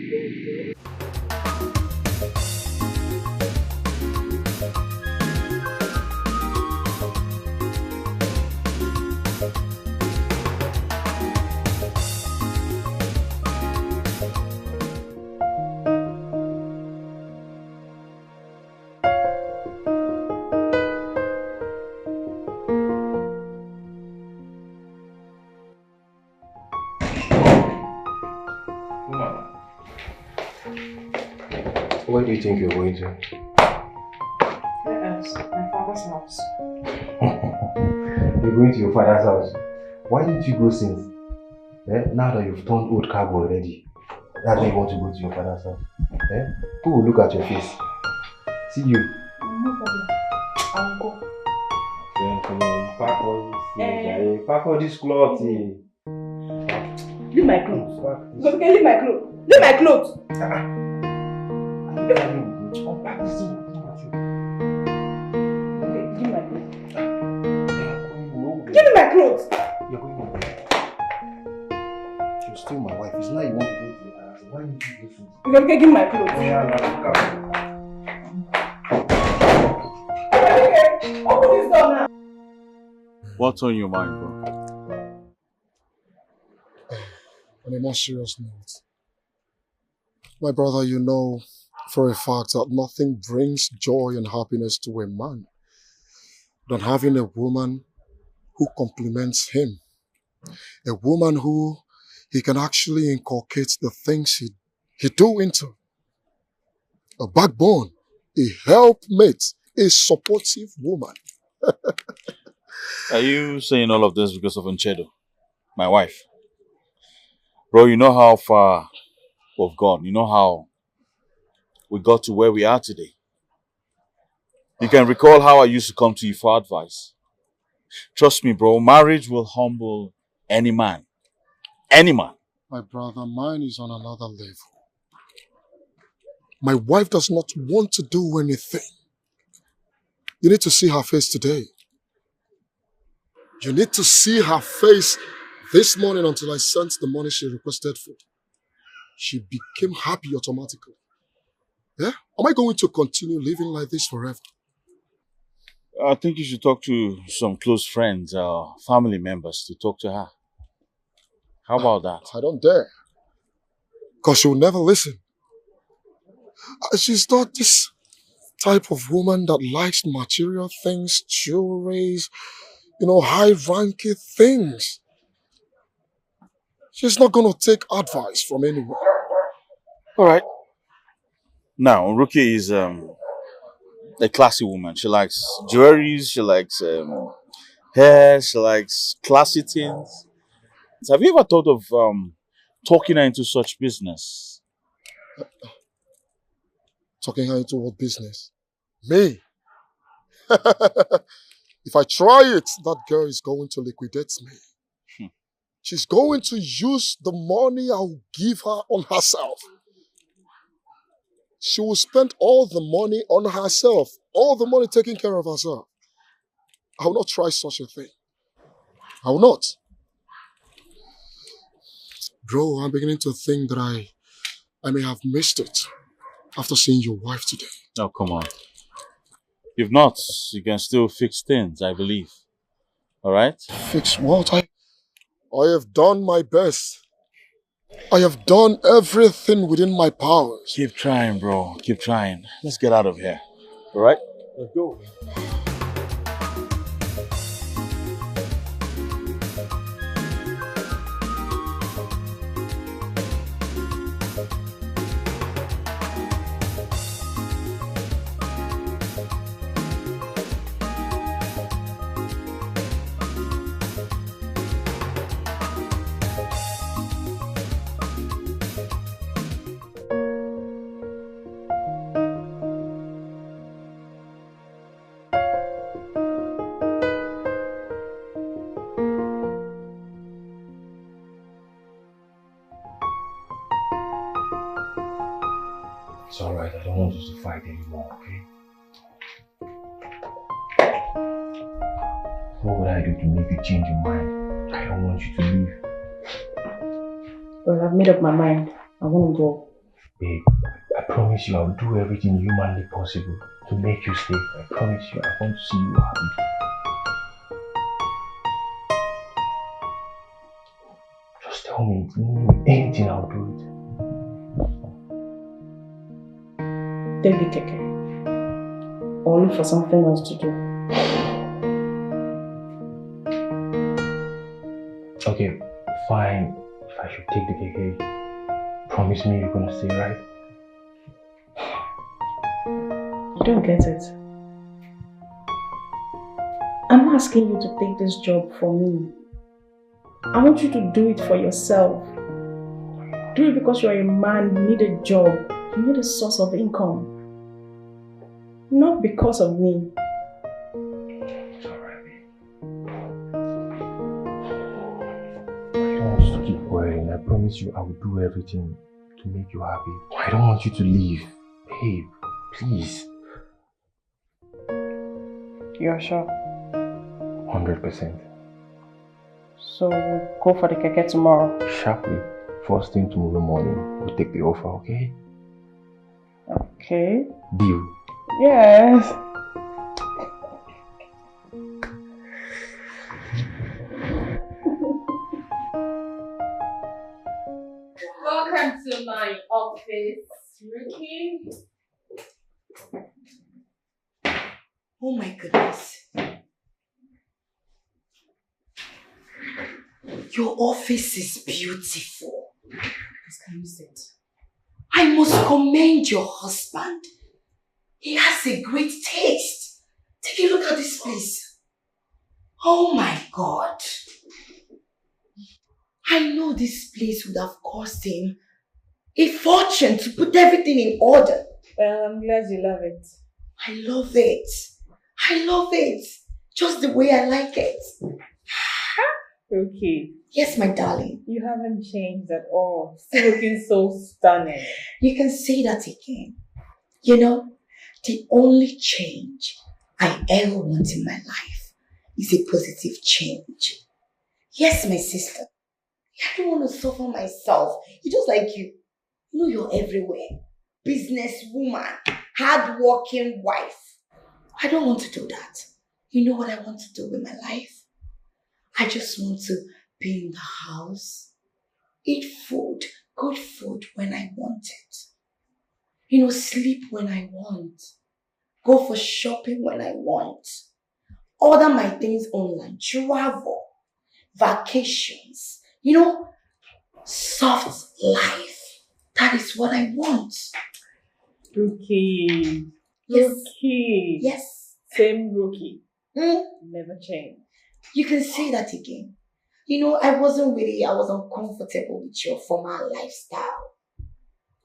Where do you think you're going to? Where else? My father's house. You're going to your father's house. Why didn't you go since? Now that you've turned old cargo already, that's why you want to go to your father's house. Who will look at your face? See you. No problem. I'll go. Then come on, pack all this clothes. Leave my clothes. Okay, leave my clothes. Leave my clothes. Unpack this thing. Okay, give me my clothes. Give me my clothes. You're going over there. You're still my wife. It's not you want to go to your house. Why didn't you listen? Okay, give me my clothes. Okay, open this door now. What's on your mind, bro? On a more serious note, my brother, you know for a fact that nothing brings joy and happiness to a man than having a woman who compliments him. A woman who he can actually inculcate the things he do into. A backbone, a helpmate, a supportive woman. Are you saying all of this because of Nchedo, my wife? Bro, you know how far we've gone. You know how we got to where we are today. You can recall how I used to come to you for advice. Trust me, bro, marriage will humble any man. Any man. My brother, mine is on another level. My wife does not want to do anything. You need to see her face today. You need to see her face this morning until I sent the money she requested for. She became happy automatically. Yeah? Am I going to continue living like this forever? I think you should talk to some close friends or family members to talk to her. How about that? I don't dare. Because she will never listen. She's not this type of woman that likes material things, jewelries, high-ranking things. She's not going to take advice from anyone. All right. Now, Ruki is a classy woman. She likes jewelries, she likes hair, she likes classy things. Have you ever thought of talking her into such business? Talking her into what business? Me? If I try it, that girl is going to liquidate me. She's going to use the money I'll give her on herself. She will spend all the money on herself, all the money taking care of herself. I will not try such a thing. I will not. Bro, I'm beginning to think that I may have missed it after seeing your wife today. Oh, come on. If not, you can still fix things, I believe. All right? Fix what? I have done my best. I have done everything within my powers. Keep trying, bro. Keep trying. Let's get out of here. All right? Let's go. It's alright, I don't want us to fight anymore, okay? What would I do to make you change your mind? I don't want you to leave. Well, I've made up my mind. I want to go. Babe, I promise you I'll do everything humanly possible to make you stay. I promise you, I want to see you happy. Just tell me, anything, I'll do it. Take the Dikeh. Or look for something else to do. Okay, fine. If I should take the Dikeh, promise me you're gonna stay, right? don't get it. I'm asking you to take this job for me. I want you to do it for yourself. Do it because you're a man, you need a job, you need a source of income. Not because of me. I don't want you to keep worrying. I promise you I will do everything to make you happy. I don't want you to leave. Babe, please. You're sure? 100%. So we'll go for the keke tomorrow. Sharply. First thing tomorrow morning, we'll take the offer, okay? Okay. Deal. Yes. Welcome to my office, Ricky. Oh my goodness. Your office is beautiful. Please, can you sit? I must commend your husband. He has a great taste. Take a look at this place. Oh my God. I know this place would have cost him a fortune to put everything in order. Well, I'm glad you love it. I love it. I love it. Just the way I like it. Okay. Yes, my darling. You haven't changed at all. Still looking so stunning. You can say that again. You know, the only change I ever want in my life is a positive change. Yes, my sister. I don't want to suffer myself. It's just like you. You know you're everywhere. Businesswoman, hard-working wife. I don't want to do that. You know what I want to do with my life? I just want to be in the house, eat food, good food when I want it. You know, sleep when I want. Go for shopping when I want. Order my things online. Travel. Vacations. You know, soft life. That is what I want. Rookie. Yes. Rookie. Yes. Same rookie. Mm. Never change. You can say that again. You know, I was uncomfortable with your former lifestyle.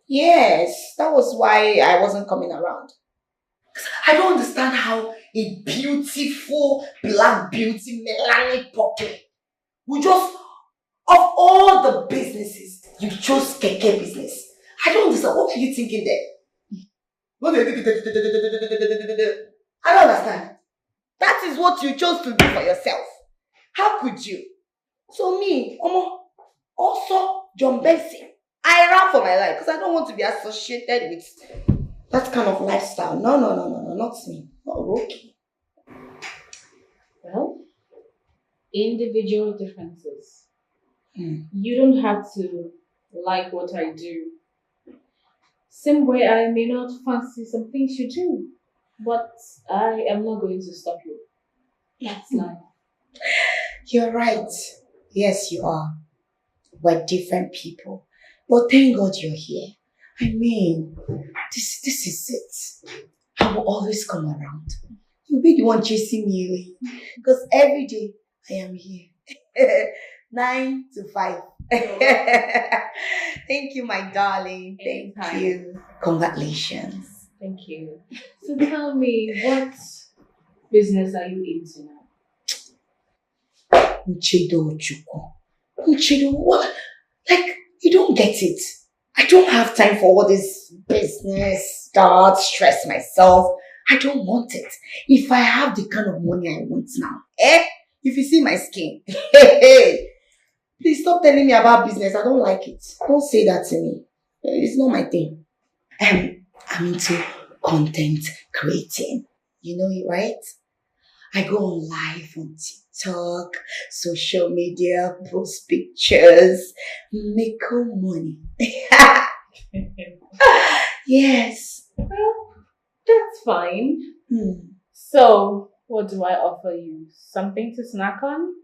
Yes, that was why I wasn't coming around. I don't understand how a beautiful black beauty, Melanie Poppy, would just, of all the businesses, you chose keke business. I don't understand. What are you thinking there? I don't understand. That is what you chose to do for yourself. How could you? So me, also John Benson, I ran for my life because I don't want to be associated with that kind of lifestyle. No, not me. Not Rocky. Well, individual differences. You don't have to like what I do. Same way I may not fancy some things you do, but I am not going to stop you. That's life. You're right. Yes, you are. We're different people. But thank God you're here. I mean, this is it. I will always come around. You'll be the one chasing me away. Because every day I am here. 9 to 5. Thank you, my darling. Thank you. Congratulations. Thank you. So tell me, what business are you into now? Nchedo, what? Like, you don't get it. I don't have time for all this business stuff, stress myself. I don't want it. If I have the kind of money I want now, if you see my skin, please stop telling me about business. I don't like it. Don't say that to me. It's not my thing. I'm into content creating. You know it, right? I go on live on TikTok, social media, post pictures, make money. Yes. Well, that's fine. So, what do I offer you? Something to snack on?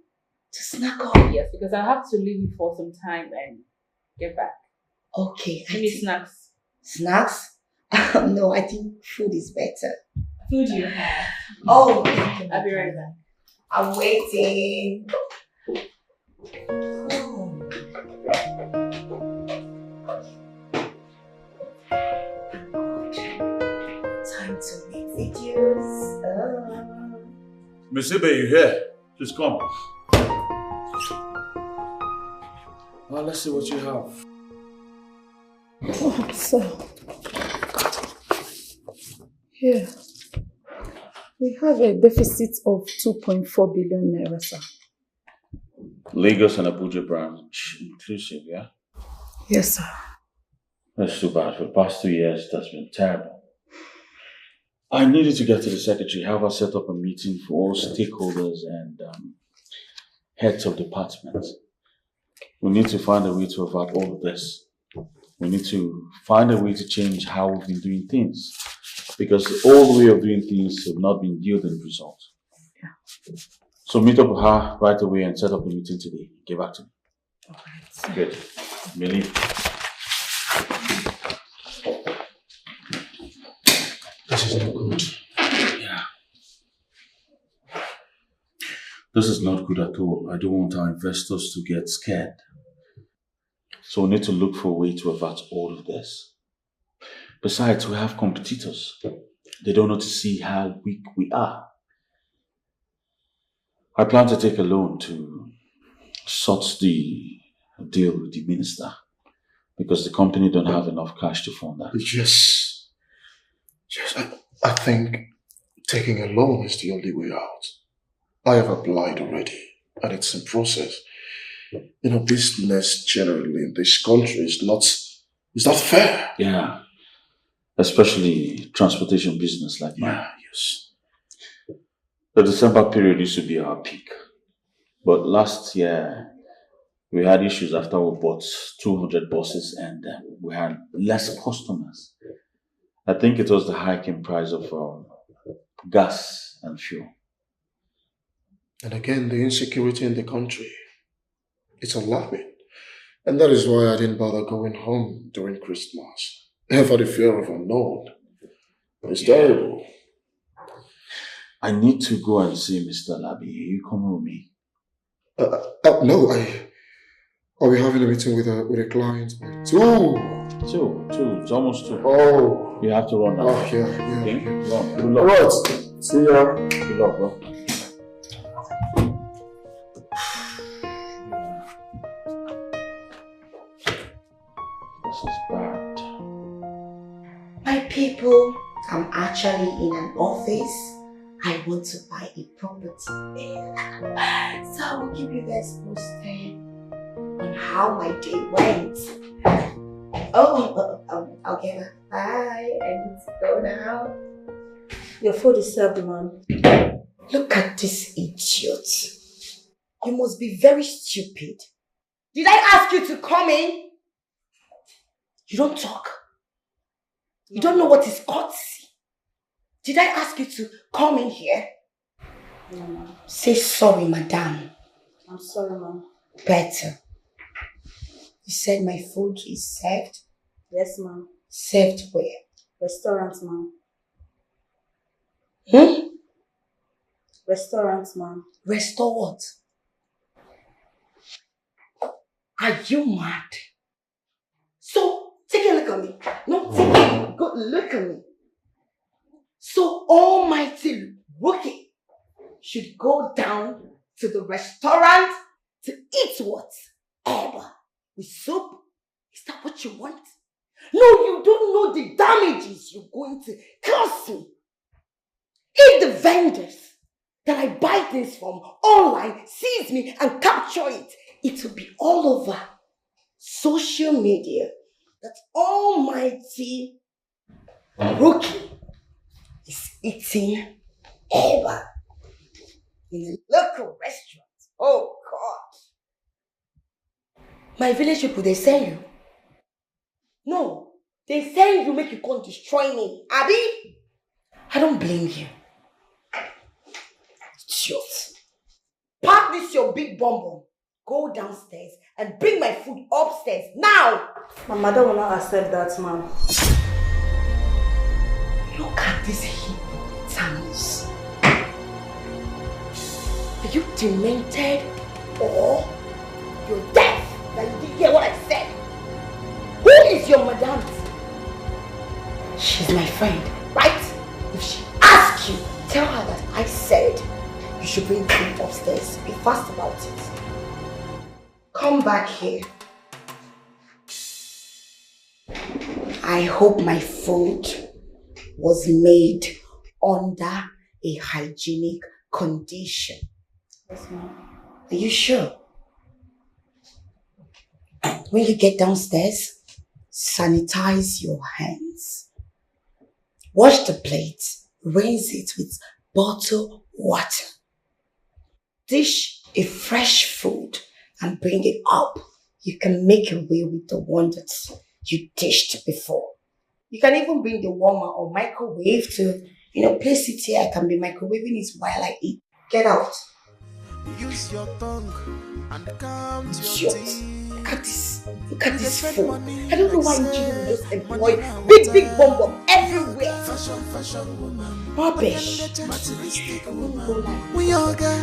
To snack on? Yes, because I have to leave you for some time and get back. Okay. Give me snacks. Snacks? No, I think food is better. Food you have. Oh, I'll be right back. I'm waiting. Time to make videos. Miss Ibe, you here? Just come. Well, let's see what you have. Oh, so here we have a deficit of 2.4 billion naira, sir. Lagos and Abuja branch inclusive, yeah? Yes, sir. That's too bad. For the past 2 years, that's been terrible. I needed to get to the secretary, have her set up a meeting for all stakeholders and heads of departments. We need to find a way to avert all of this. We need to find a way to change how we've been doing things. Because the old way of doing things have not been yielding results. Yeah. So meet up with her right away and set up a meeting today. Get back to me. All right. Good. Millie. This is not good. Yeah. This is not good at all. I don't want our investors to get scared. So we need to look for a way to avert all of this. Besides, we have competitors. They don't know to see how weak we are. I plan to take a loan to sort the deal with the minister because the company don't have enough cash to fund that. Yes, I think taking a loan is the only way out. I have applied already and it's in process. You know, business generally in this country is not fair. Yeah. Especially transportation business like mine. Yeah, yes. The December period used to be our peak. But last year, we had issues after we bought 200 buses and we had less customers. I think it was the hike in price of gas and fuel. And again, the insecurity in the country. It's alarming. And that is why I didn't bother going home during Christmas. For the fear of unknown. It's terrible. I need to go and see Mr. Labi. Are you coming with me? No, I'll be having a meeting with a client by 2. 2. It's almost 2. Oh. You have to run now. Oh, yeah. Okay? Yeah. Good luck. Alright. See ya. Good luck, bro. This is bad. My people, I'm actually in an office. I want to buy a property. So I will keep you guys posted on how my day went. Okay, bye. I need to go now. Your food is served, man. Look at this idiot. You must be very stupid. Did I ask you to come in? You don't talk. You don't know what is courtesy. Did I ask you to come in here? No, ma'am. Say sorry, madam. I'm sorry, ma'am. Better. You said my food is served? Yes, ma'am. Served where? Restaurant, ma'am. Restaurant, ma'am. Restore what? Are you mad? So, take a look at me. No, take a good look at me. So, almighty rookie should go down to the restaurant to eat what? Ever. With soup? Is that what you want? No, you don't know the damages you're going to cause me. If the vendors that I buy things from online sees me and capture it, it will be all over social media that almighty rookie is eating ever in a local restaurant. Oh God. My village people, they send you. No, they send you make you come destroy me. Abi? I don't blame you. Idiot. Pack this your big bum. Go downstairs and bring my food upstairs now. My mother will not accept that, ma'am. Look at these hip towns. Are you demented or you're deaf? That you didn't hear what I said? Who is your madam? She's my friend, right? If she asks you, tell her that I said you should bring the food upstairs. Be fast about it. Come back here. I hope my food was made under a hygienic condition. Yes, ma'am. Are you sure? When you get downstairs, sanitize your hands. Wash the plate, rinse it with bottled water. Dish a fresh food and bring it up. You can make away with the one that you dished before. You can even bring the warmer or microwave to, place it here. I can be microwaving it while I eat. Get out. Use your tongue and count your teeth. Look at this phone. I don't know why Nchedo will just employ big bomb everywhere. Fashion woman. Rubbish. Materialistic woman. We all got,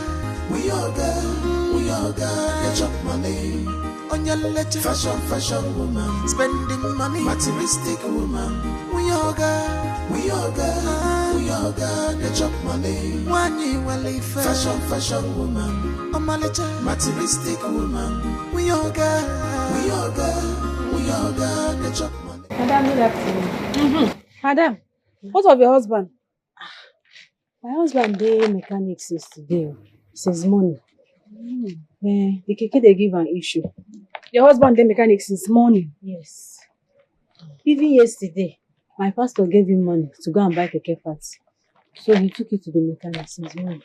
get your money. On your letter. Fashion woman. Spending money. Materialistic woman. We all got, get your money. One year will leave. Fashion woman. On my letter. Materialistic woman. We all got, get your money. Madam, good afternoon. Madam, what of your husband? My husband dey mechanics yesterday. Since morning. The keke they give an issue. Your husband dey mechanics since morning? Yes. Even yesterday, my pastor gave him money to go and buy keke parts. So he took it to the mechanic since morning.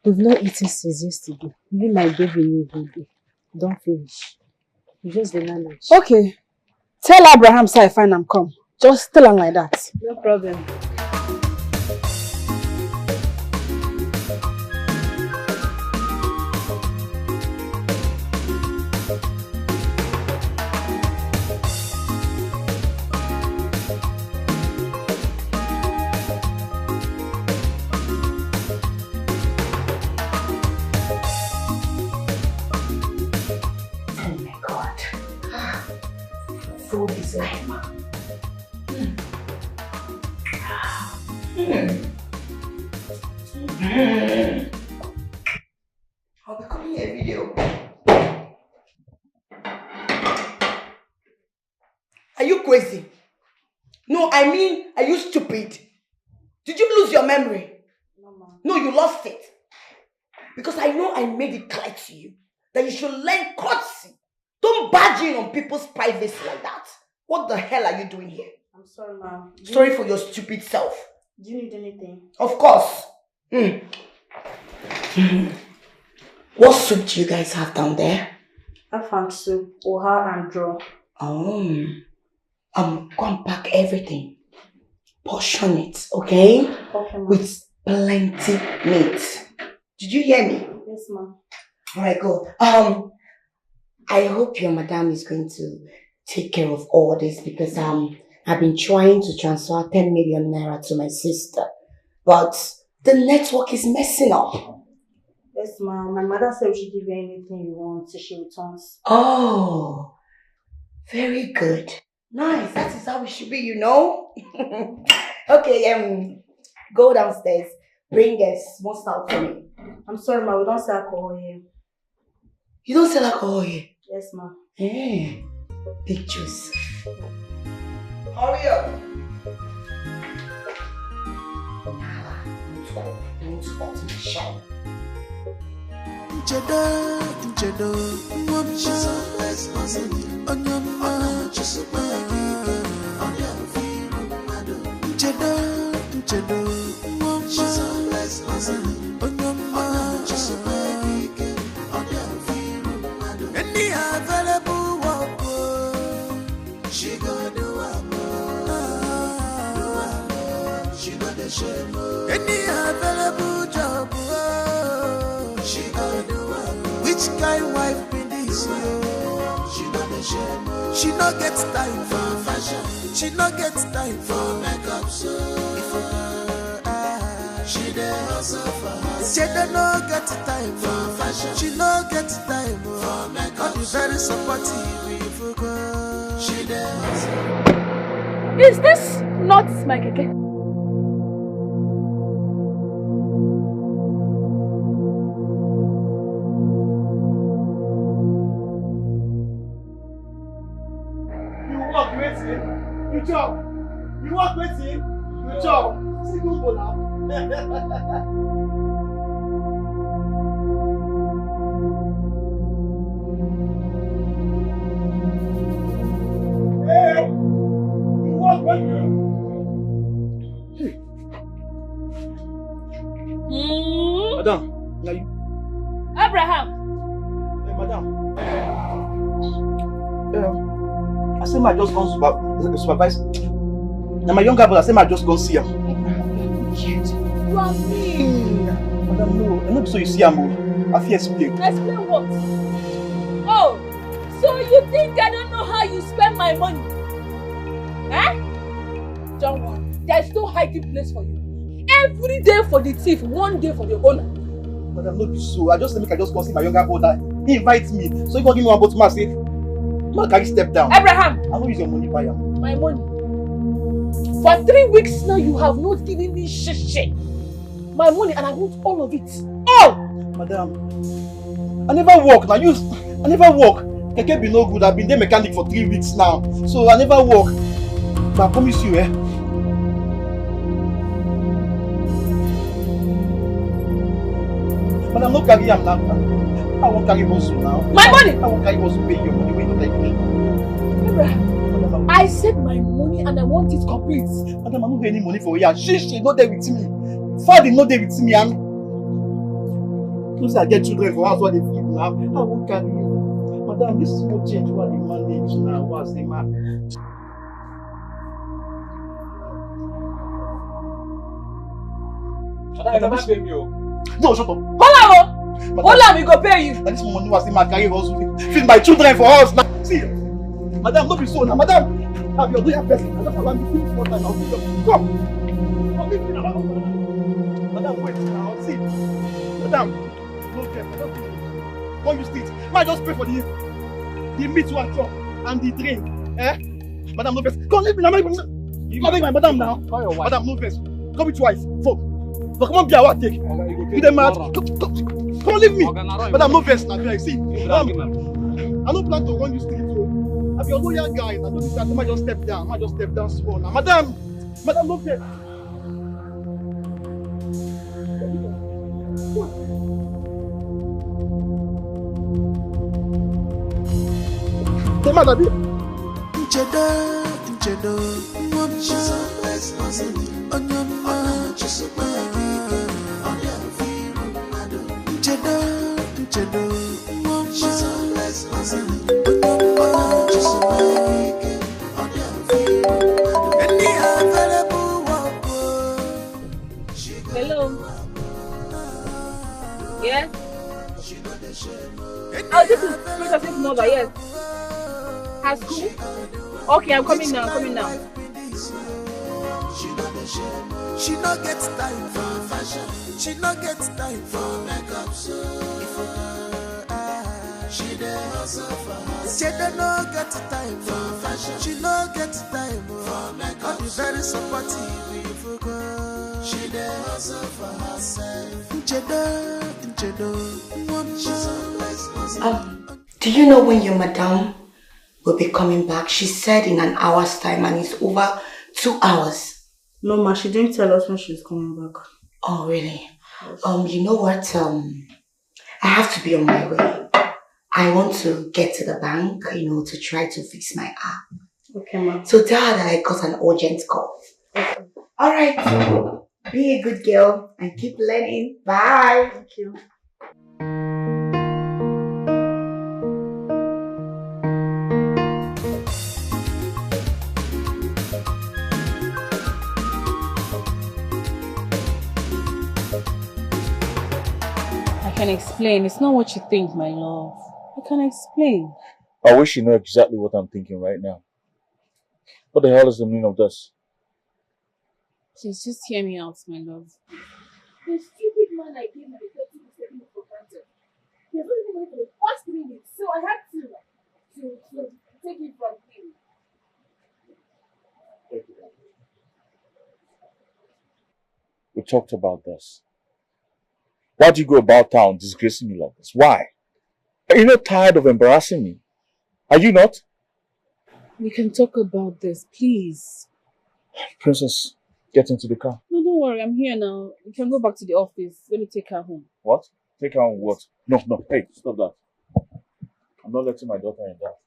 We've not eaten since yesterday. Even my baby knew baby. Don't finish. We just the manage. Okay. Tell Abraham so I find him come. Just tell him like that. No problem. Food is life. I'll be coming a video. Are you crazy? No, I mean, are you stupid? Did you lose your memory? No, you lost it. Because I know I made it clear to you that you should learn courtesy. Don't barge in on people's privacy like that. What the hell are you doing here? I'm sorry, ma'am. Sorry for your stupid self. Do you need anything? Of course. What soup do you guys have down there? Afang soup, oha and draw. Go and pack everything. Portion it, okay? Okay, ma'am. With plenty meat. Did you hear me? Yes, ma'am. Alright, good. I hope your madam is going to take care of all this because I've been trying to transfer 10 million naira to my sister, but the network is messing up. Yes, ma'am. My mother said we should give you anything you want till she returns. Oh, very good. Nice. That is how it should be, you know. Okay, go downstairs. Bring a small stout for me. I'm sorry, ma'am. We don't sell alcohol here. You don't sell alcohol here? Yes, ma'am. Hey, big juice. Hurry up. Don't spot my shine. Nchedo, she's always listening. On your mind, just on your feet, Nchedo, she's always listening. On your mind, just on your feet, any available walk, she go do she go the shame. Any available job, she go do which kind wife be this? She know the shame. She no get time for fashion. She no get time for makeup. So if you She dey hustle for her. She no get time for fashion. She no get time for makeup. All the very supportive we forgot. She dey hustle. Is this not my keke? You chop. You walk with him. You chop. See who's going now. Hey, you walk with him. Madam, now you. Abraham. Hey, madam. I say my just gone supervise. Now my younger brother say my just gone see him. You are mean. Madam, no, I'm not so you see him. I fear explain. Explain what? Oh, so you think I don't know how you spend my money? Eh? Don't worry, there's no hiding place for you. Every day for the thief, one day for the owner. Madam, not be so. I just go see my younger brother. He invites me, so he gonna give me one bottle. I say, "Man, can you step down?" Abraham, I won't use your money, buy him. My money. For 3 weeks now, you have not given me shit. My money, and I want all of it. All! Madam, I never work. Now I never work. Keke be no good. I've been there mechanic for 3 weeks now. So I never work. But I promise you, Madam, no carry him now. I won't carry hustle now. My money! I won't carry hustle pay your money when you take me. Abraham, I said my money and I want it complete. Madam, I don't get any money for you. She not there with me. Father not there with me. And close I get children for house what they feed now. I won't carry you. Madam, this is what change what they manage now. What's the man? Madam, you pay me. No, shut up. Hold on, we go pay you. And this money was in my carry hustle. Feed my children for us now. See, Madam, don't be so now. Madam, have your doing person. I just allow me to finish one time. I'll give you. Come. Come with me now. Madam, wait now. See. Madam, no care. Madam, when you street, man, just pay for the meat you chop and the drink. Madam, no best. Come leave me now. My madam now. Madam, no best. Come with wife. But come on, be our take. Be the mad. Come leave me. Madam, no best now. See, I don't plan to run you street. I'm your loyal guy. I don't think that I might just step down. I might just step down small now. Madam, no best. The man abi. Nchedo, mom, she's always hustling. On your mind, she's so bad. On your feet, Nchedo, mom, she's always hustling. On your mind, she's so bad. On your feet, any available work. Hello. Yes. Oh, this is Princess Nova. Yes. At school? Okay, I'm coming now. She no get time for fashion. She no get time for makeup. So she dey hustle for her. She no get time for fashion. She no get time for makeup. All the very supportive we forgot. She dey hustle for herself. Nchedo, mom, she's always hustling. Do you know when your madam will be coming back? She said in an hour's time, and it's over 2 hours. No, ma, she didn't tell us when she's coming back. Oh, really? Yes. You know what? I have to be on my way. I want to get to the bank, to try to fix my app. Okay, ma. So tell her that I got an urgent call. Okay. All right. Be a good girl and keep learning. Bye. Thank you. I can explain. It's not what you think, my love. I can explain. I wish you know exactly what I'm thinking right now. What the hell is the meaning of this? Please, just hear me out, my love. The stupid man I gave my 30 is taking it for granted. He has not even waited for the past 3 minutes, so I had to take it from him. We talked about this. Why do you go about town disgracing me like this? Why? Are you not tired of embarrassing me? Are you not? We can talk about this, please. Princess, get into the car. No, don't worry, I'm here now. You can go back to the office. Let me take her home. What? Take her home what? No, hey, stop that. I'm not letting my daughter in that.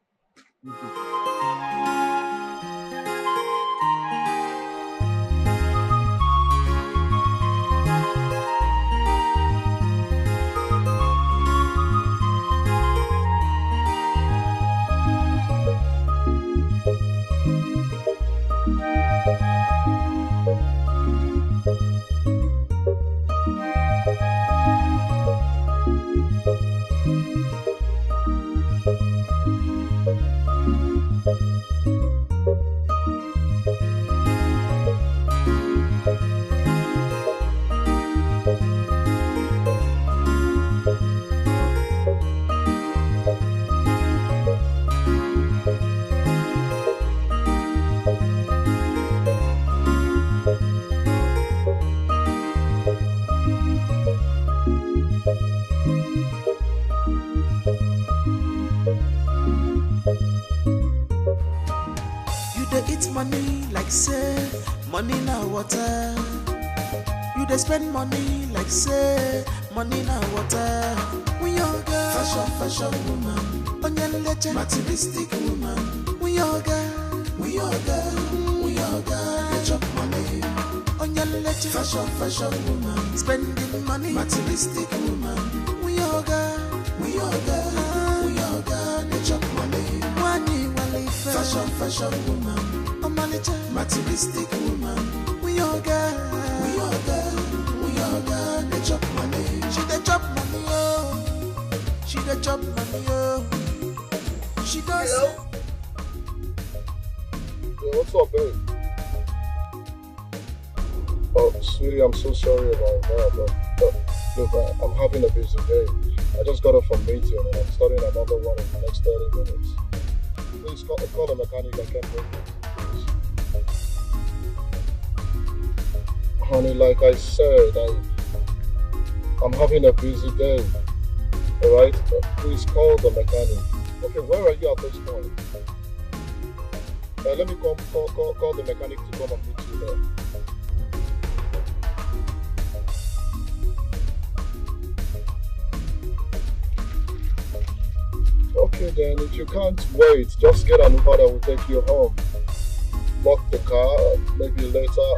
Money like say, money now water. You dey spend money like say, money now water. We all girl, fashion woman, onion leche, materialistic woman. We all girl, they chop money. Onion leche, fashion woman, spending money, materialistic woman. We all girl, they chop money. Money, fashion woman. Materialistic woman, we all got, they chop money. She dey chop money, oh. She dey chop money, oh. She does. Hello? Yeah, what's up, babe? Oh, sweetie, I'm so sorry about that, but look, I'm having a busy day. I just got off from meeting and I'm starting another one in the next 30 minutes. Please call a mechanic like that, please. Honey, like I said, I'm having a busy day. Alright? Please call the mechanic. Okay, where are you at this point? Let me call the mechanic to come and meet you there. Okay then, if you can't wait, just get an Uber that will take you home. Lock the car, maybe later,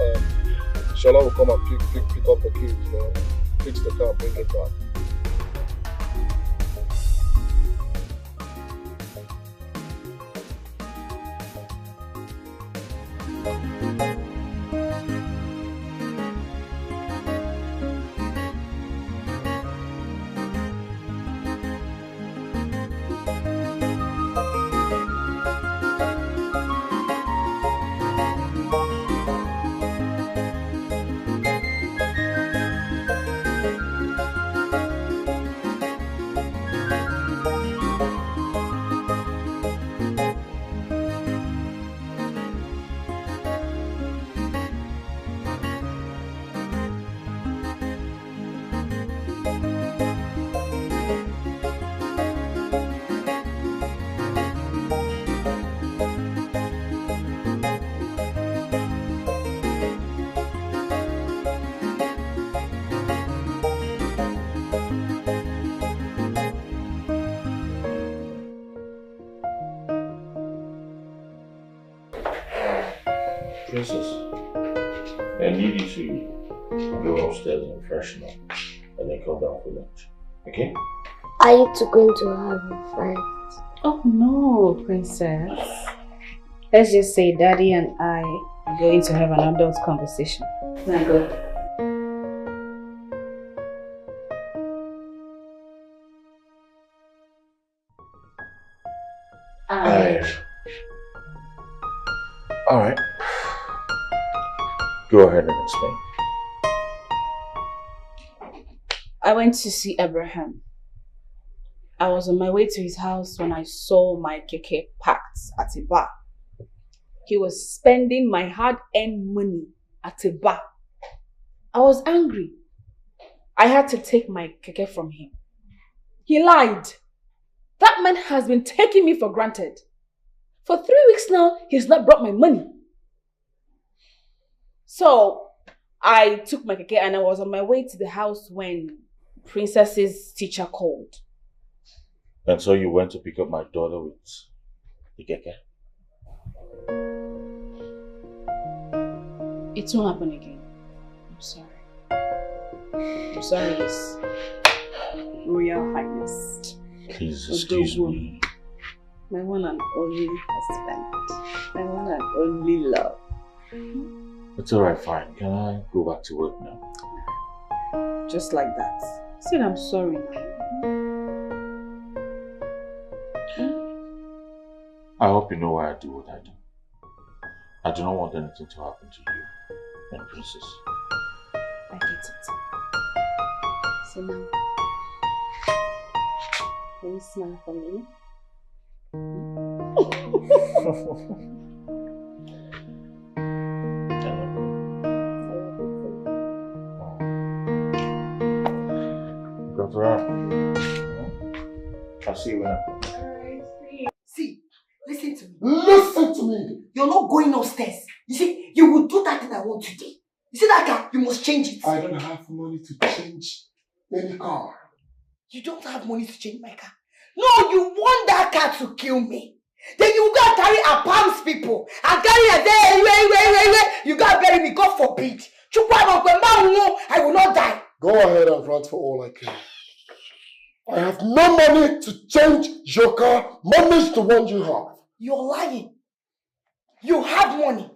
Shola will come and pick up the keys, man. Fix the car, bring it back. Princess, I need you to go upstairs and freshen up and then come down for lunch. Okay? Are you two going to have a fight? Oh no, princess. Let's just say Daddy and I are going to have an adult conversation. Now go. Alright. Go ahead and explain. I went to see Abraham. I was on my way to his house when I saw my keke parked at a bar. He was spending my hard-earned money at a bar. I was angry. I had to take my keke from him. He lied. That man has been taking me for granted. For 3 weeks now, he's not brought my money. So, I took my keke and I was on my way to the house when Princess's teacher called. And so you went to pick up my daughter with the keke? It won't happen again. I'm sorry. I'm sorry, His Royal Highness. Please excuse me. My one and only husband. My one and only love. It's alright, fine. Can I go back to work now? Just like that. I said I'm sorry now. I hope you know why I do what I do. I do not want anything to happen to you and Princess. I get it. So now, can you smile for me? Got around. I'll see you when I come. See, listen to me. Listen to me. You're not going upstairs. You see, you will do that thing I want today. You see that car? You must change it. I don't have money to change any car. You don't have money to change my car. No, you want that car to kill me. Then you go and carry a palms people and carry a day. You go and bury me, God forbid. I will not die. Go ahead and rant for all I care. I have no money to change your car. Money's the one you have. You're lying. You have money.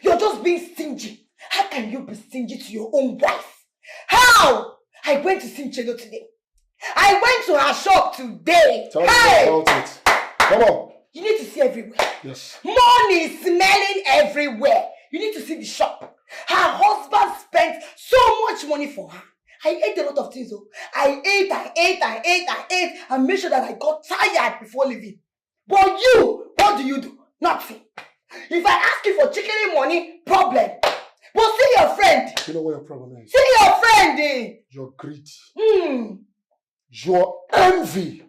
You're just being stingy. How can you be stingy to your own wife? How? I went to see Nchedo today. I went to her shop today. Tell me about it. Come on. You need to see everywhere. Yes. Money is smelling everywhere. You need to see the shop. Her husband spent so much money for her. I ate a lot of things though. I ate and made sure that I got tired before leaving. But you, what do? Nothing. If I ask you for chicken money, problem. But see your friend. You know what your problem is? See your friend, eh? Your greed. Your envy.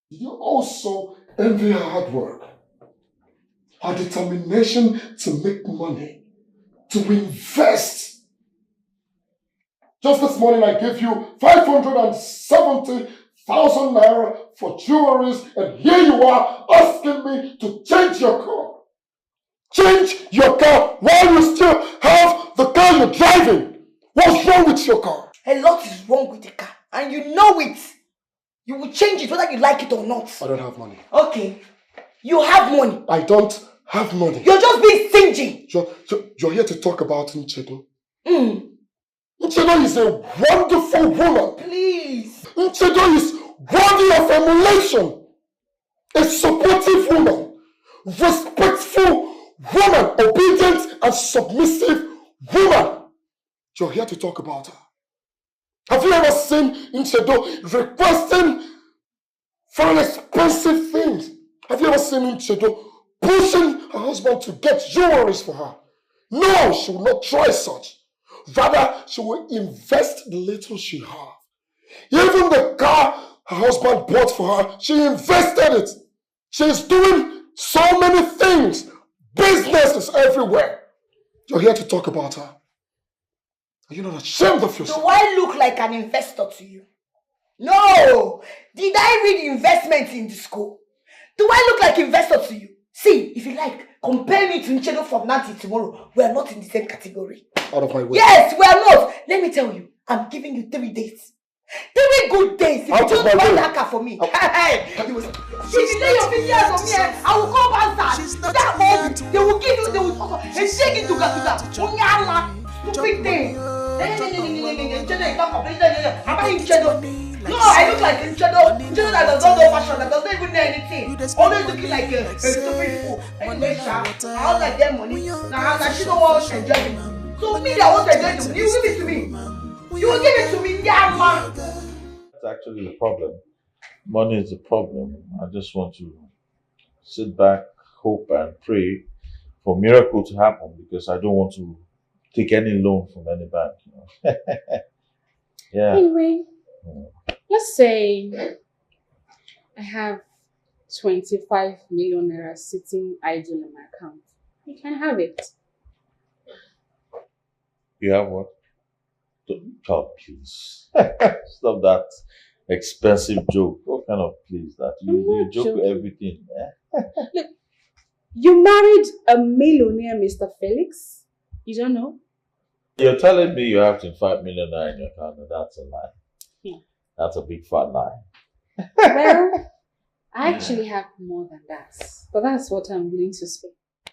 You also envy her hard work. Her determination to make money. To invest. Just this morning I gave you 570,000 naira for jewelries, and here you are asking me to change your car. Change your car while you still have the car you're driving. What's wrong with your car? A lot is wrong with the car, and you know it. You will change it whether you like it or not. I don't have money. Okay. You have money. I don't have money. You're just being stingy. You're here to talk about Nchedo. Nchedo is a wonderful woman. Please. Nchedo is worthy of emulation. A supportive woman. Respectful woman. Obedient and submissive woman. You're here to talk about her. Have you ever seen Nchedo requesting for expensive things? Have you ever seen Nchedo pushing her husband to get jewelries for her? No, she will not try such. Rather, she will invest the little she has. Even the car her husband bought for her, she invested it. She is doing so many things. Businesses everywhere. You're here to talk about her. Are you not ashamed of yourself? Do I look like an investor to you? No! Did I read investment in the school? Do I look like investor to you? See, if you like, compare me to Nchedo from now till tomorrow. We are not in the same category. Out of my way. Yes, we are not. Let me tell you, I'm giving you 3 days. 3 good days. If you don't buy that car for me. If you lay your fingers on me, I will come outside. That home, they will give you, they will also, and take it to Gatuda. Stupid thing. No, I look like Nchedo. Nchedo that does not know fashion, that does not even know anything. Always looking like a stupid fool. Anyway, I was like them money. Now, she don't want to enjoy it. So me that want to enjoy it, you give it to me. You will give it to me, yeah, man. That's actually the problem. Money is the problem. I just want to sit back, hope, and pray for a miracle to happen because I don't want to take any loan from any bank. You know? Yeah. Anyway, let's say I have 25 million naira sitting idle in my account. You can have it. You have what? God, please. Stop that expensive joke. What kind of please that? You joke with everything. Look, you married a millionaire, Mr. Felix. You don't know? You're telling me you have 25 million naira in your account. That's a lie. Yeah. That's a big fat lie. Well, I actually have more than that. But that's what I'm willing to spend.